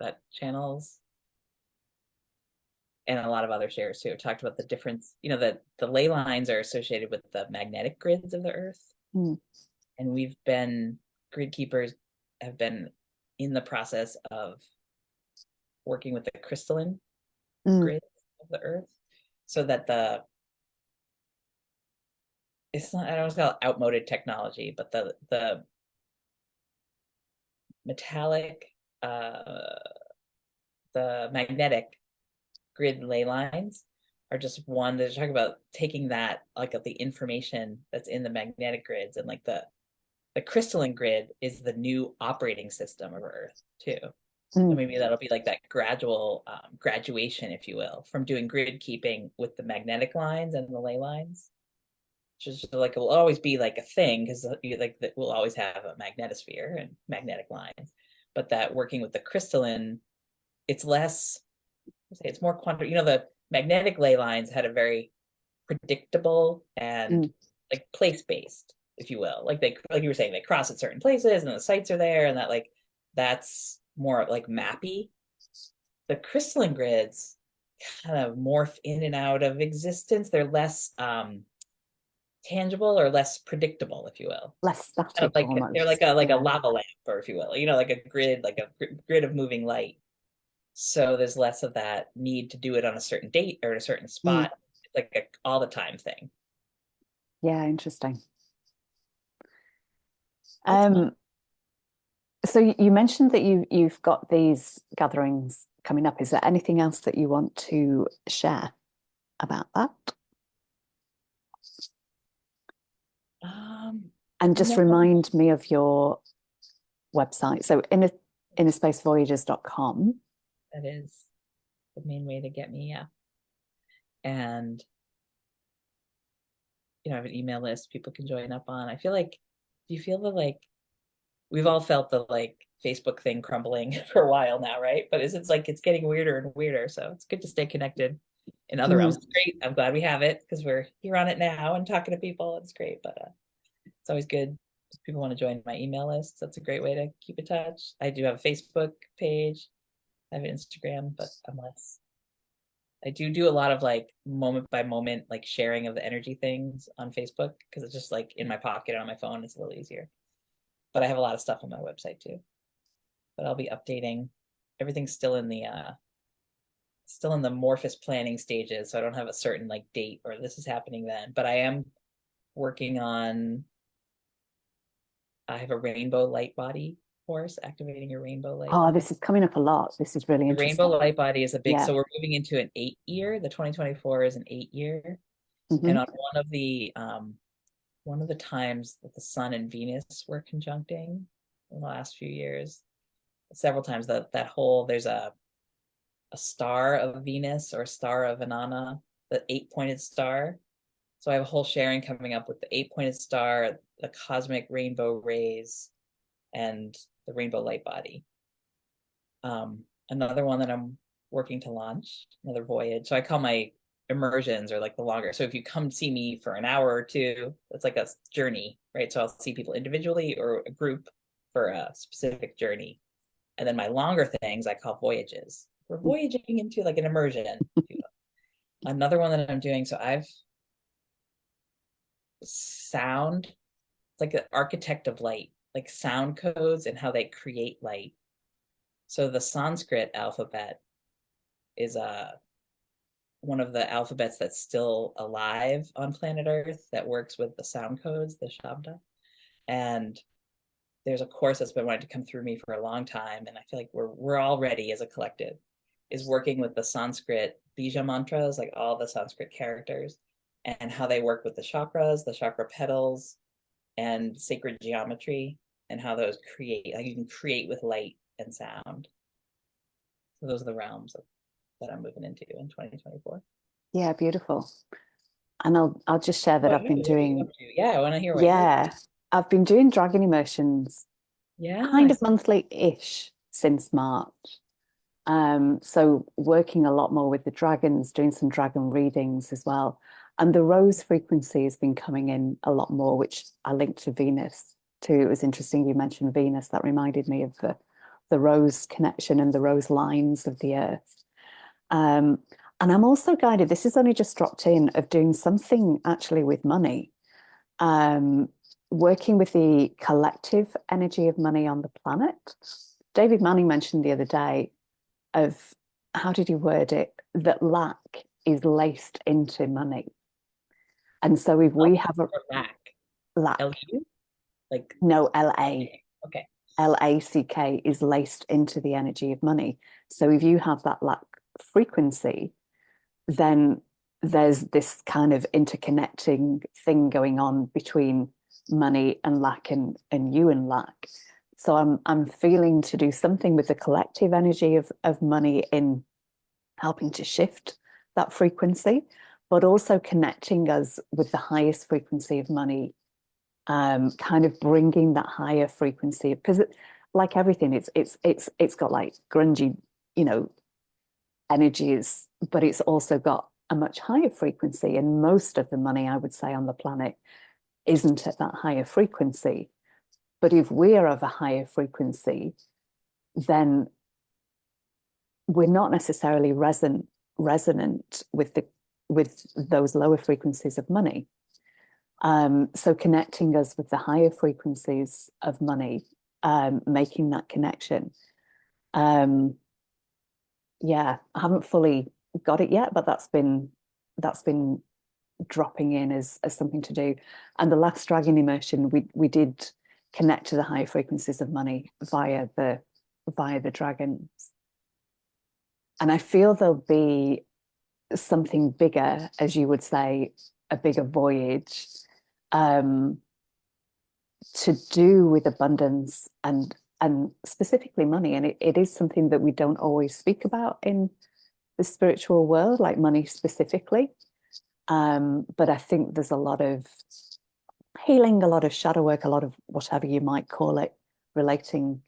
that channels, and a lot of other shares too. Talked about the difference, that the ley lines are associated with the magnetic grids of the earth. Mm. And Gridkeepers have been in the process of working with the crystalline grid of the earth, so that it's not, I don't want to call it outmoded technology, but the metallic, the magnetic grid ley lines are just one. They're talking about taking that, like, of the information that's in the magnetic grids, and like the crystalline grid is the new operating system of Earth too. So maybe that'll be like that gradual graduation, if you will, from doing grid keeping with the magnetic lines and the ley lines. Just like it will always be like a thing, because like that we'll always have a magnetosphere and magnetic lines, but that working with the crystalline, it's less, it's more quantum. The magnetic ley lines had a very predictable and like place-based, if you will. Like you were saying, they cross at certain places and the sites are there, and that's more like mappy. The crystalline grids kind of morph in and out of existence. They're less tangible or less predictable, if you will. Less static. Kind of like they're like a lava lamp, or if you will, like a grid of moving light. So there's less of that need to do it on a certain date or a certain spot. It's like a all the time thing. Yeah, interesting. So you mentioned that you've got these gatherings coming up. Is there anything else that you want to share about that? And just remind me of your website. So innerspacevoyagers.com. That is the main way to get me, yeah. And I have an email list people can join up on. I feel like, do you feel we've all felt the Facebook thing crumbling for a while now, right? But it's getting weirder and weirder. So it's good to stay connected in other realms. It's great. I'm glad we have it, because we're here on it now and talking to people. It's great, but it's always good if people want to join my email list. That's a great way to keep in touch. I do have a Facebook page. I have Instagram, but I'm less. I do a lot of moment by moment sharing of the energy things on Facebook, because it's just in my pocket on my phone. It's a little easier. But I have a lot of stuff on my website too. But I'll be updating. Everything's still in the amorphous planning stages, so I don't have a certain date or this is happening then. But I am working on. I have a rainbow light body course, activating your rainbow light. Oh, this is coming up a lot. This is really interesting. The rainbow light body is a big, so we're moving into an 8-year. The 2024 is an 8-year. Mhm. And on one of the times that the Sun and Venus were conjuncting in the last few years, several times there's a star of Venus or a star of Inanna, the 8-pointed star. So I have a whole sharing coming up with the 8-pointed star, the cosmic rainbow rays, and the rainbow light body. Another one that I'm working to launch, another voyage. So I call my immersions, or like the longer. So if you come see me for an hour or two, it's like a journey, right? So I'll see people individually or a group for a specific journey. And then my longer things I call voyages. We're voyaging into like an immersion. Another one that I'm doing, so I've sound, it's like an architect of light, like sound codes and how they create light. So the Sanskrit alphabet is one of the alphabets that's still alive on planet Earth that works with the sound codes, the Shabda. And there's a course that's been wanting to come through me for a long time, and I feel like we're all ready as a collective, is working with the Sanskrit bija mantras, like all the Sanskrit characters, and how they work with the chakras, the chakra petals, and sacred geometry, and how those create, like you can create with light and sound. So those are the realms that I'm moving into in 2024. Yeah, beautiful. And I'll just share that What I've been doing. Yeah, I want to hear what Yeah, I've been doing dragon immersions kind of Yes. monthly-ish since March. So working a lot more with the dragons, doing some dragon readings as well. And the rose frequency has been coming in a lot more, which I linked to Venus too. It was interesting you mentioned Venus. That reminded me of the rose connection and the rose lines of the earth. And I'm also guided, this is only just dropped in, of doing something actually with money. Working with the collective energy of money on the planet. David Manning mentioned the other day of, how did he word it, that lack is laced into money. And so if we have a lack, L-U? Like no, LA, okay. LACK is laced into the energy of money. So if you have that lack frequency, then there's this kind of interconnecting thing going on between money and lack and you and lack. So I'm feeling to do something with the collective energy of money in helping to shift that frequency, but also connecting us with the highest frequency of money, kind of bringing that higher frequency, because like everything, it's got like grungy, you know, energies, but it's also got a much higher frequency. And most of the money, I would say, on the planet isn't at that higher frequency. But if we're of a higher frequency, then we're not necessarily resonant with those lower frequencies of money. So connecting us with the higher frequencies of money, making that connection. Yeah, I haven't fully got it yet, but that's been dropping in as something to do. And the last dragon immersion, we did connect to the higher frequencies of money via the dragons. And I feel there'll be something bigger, as you would say, a bigger voyage, to do with abundance and specifically money. And it is something that we don't always speak about in the spiritual world, like money specifically. But I think there's a lot of healing, a lot of shadow work, a lot of whatever you might call it, relating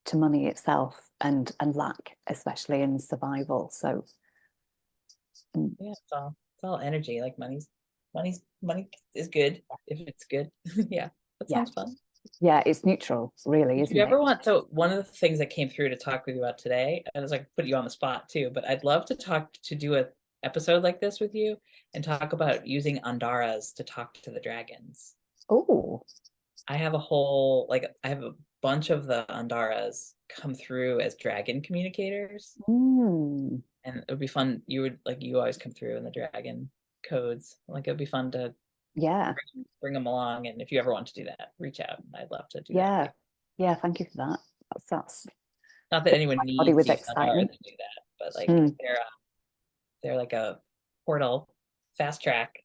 to money itself and lack, especially in survival. So yeah, it's all energy. Like money is good if it's good. Yeah, that sounds fun. Yeah, it's neutral, really, If isn't you ever it? want, so one of the things that came through to talk with you about today, and it's like put you on the spot too, but I'd love to do a episode like this with you and talk about using Andaras to talk to the dragons. Oh, I have I have a bunch of the Andaras come through as dragon communicators, and it would be fun. You always come through in the dragon codes. Like it would be fun to yeah, bring them along. And if you ever want to do that, reach out. I'd love to do that with yeah, you. yeah. Thank you for that. That's Not that anyone my body needs with to use Andara excitement. to do that, but like they're like a portal, fast track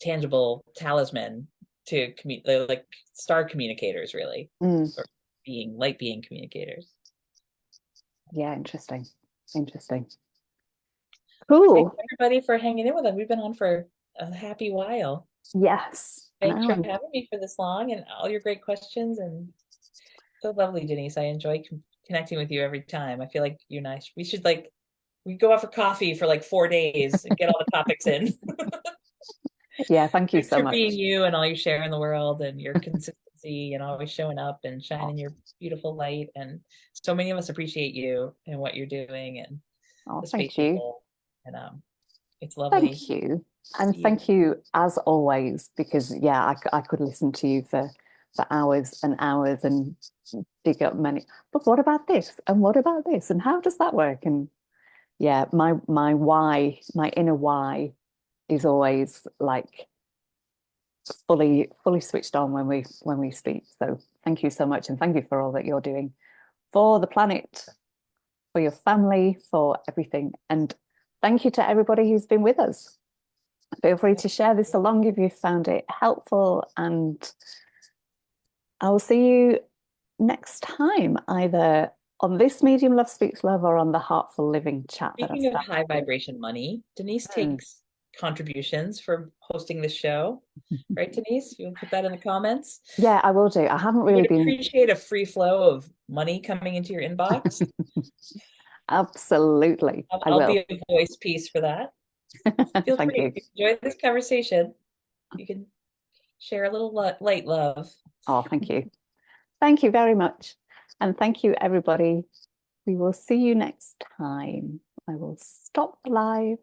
tangible talisman to they're like star communicators, really, or light being communicators. Yeah, interesting. Cool. Thanks everybody for hanging in with us. We've been on for a happy while. Yes. Thanks for having me for this long and all your great questions. And so lovely, Denise. I enjoy connecting with you every time. I feel like you're nice. We go out for coffee for like 4 days and get all the topics in. Yeah, thank you Thanks so for much. being you and all you share in the world and your consistency and always showing up and shining your beautiful light. And so many of us appreciate you and what you're doing and the space you hold. And it's lovely. Thank you. And thank you as always, because yeah, I could listen to you for hours and hours and dig up many, but what about this? And what about this? And how does that work? And yeah, my why, my inner why is always like fully switched on when we speak. So thank you so much, and thank you for all that you're doing for the planet, for your family, for everything. And thank you to everybody who's been with us. Feel free to share this along if you found it helpful, and I will see you next time, either on this medium Love Speaks Love or on the Heartful Living chat. Speaking of high vibration money, Denise takes contributions for hosting this show, right, Denise? You'll put that in the comments. Yeah, I will do. I haven't really been. Appreciate a free flow of money coming into your inbox. Absolutely, I'll be a voice piece for that. Feel Thank free. you. If you enjoy this conversation, you can share a little light love. Oh, thank you. Thank you very much. And thank you, everybody. We will see you next time. I will stop the live.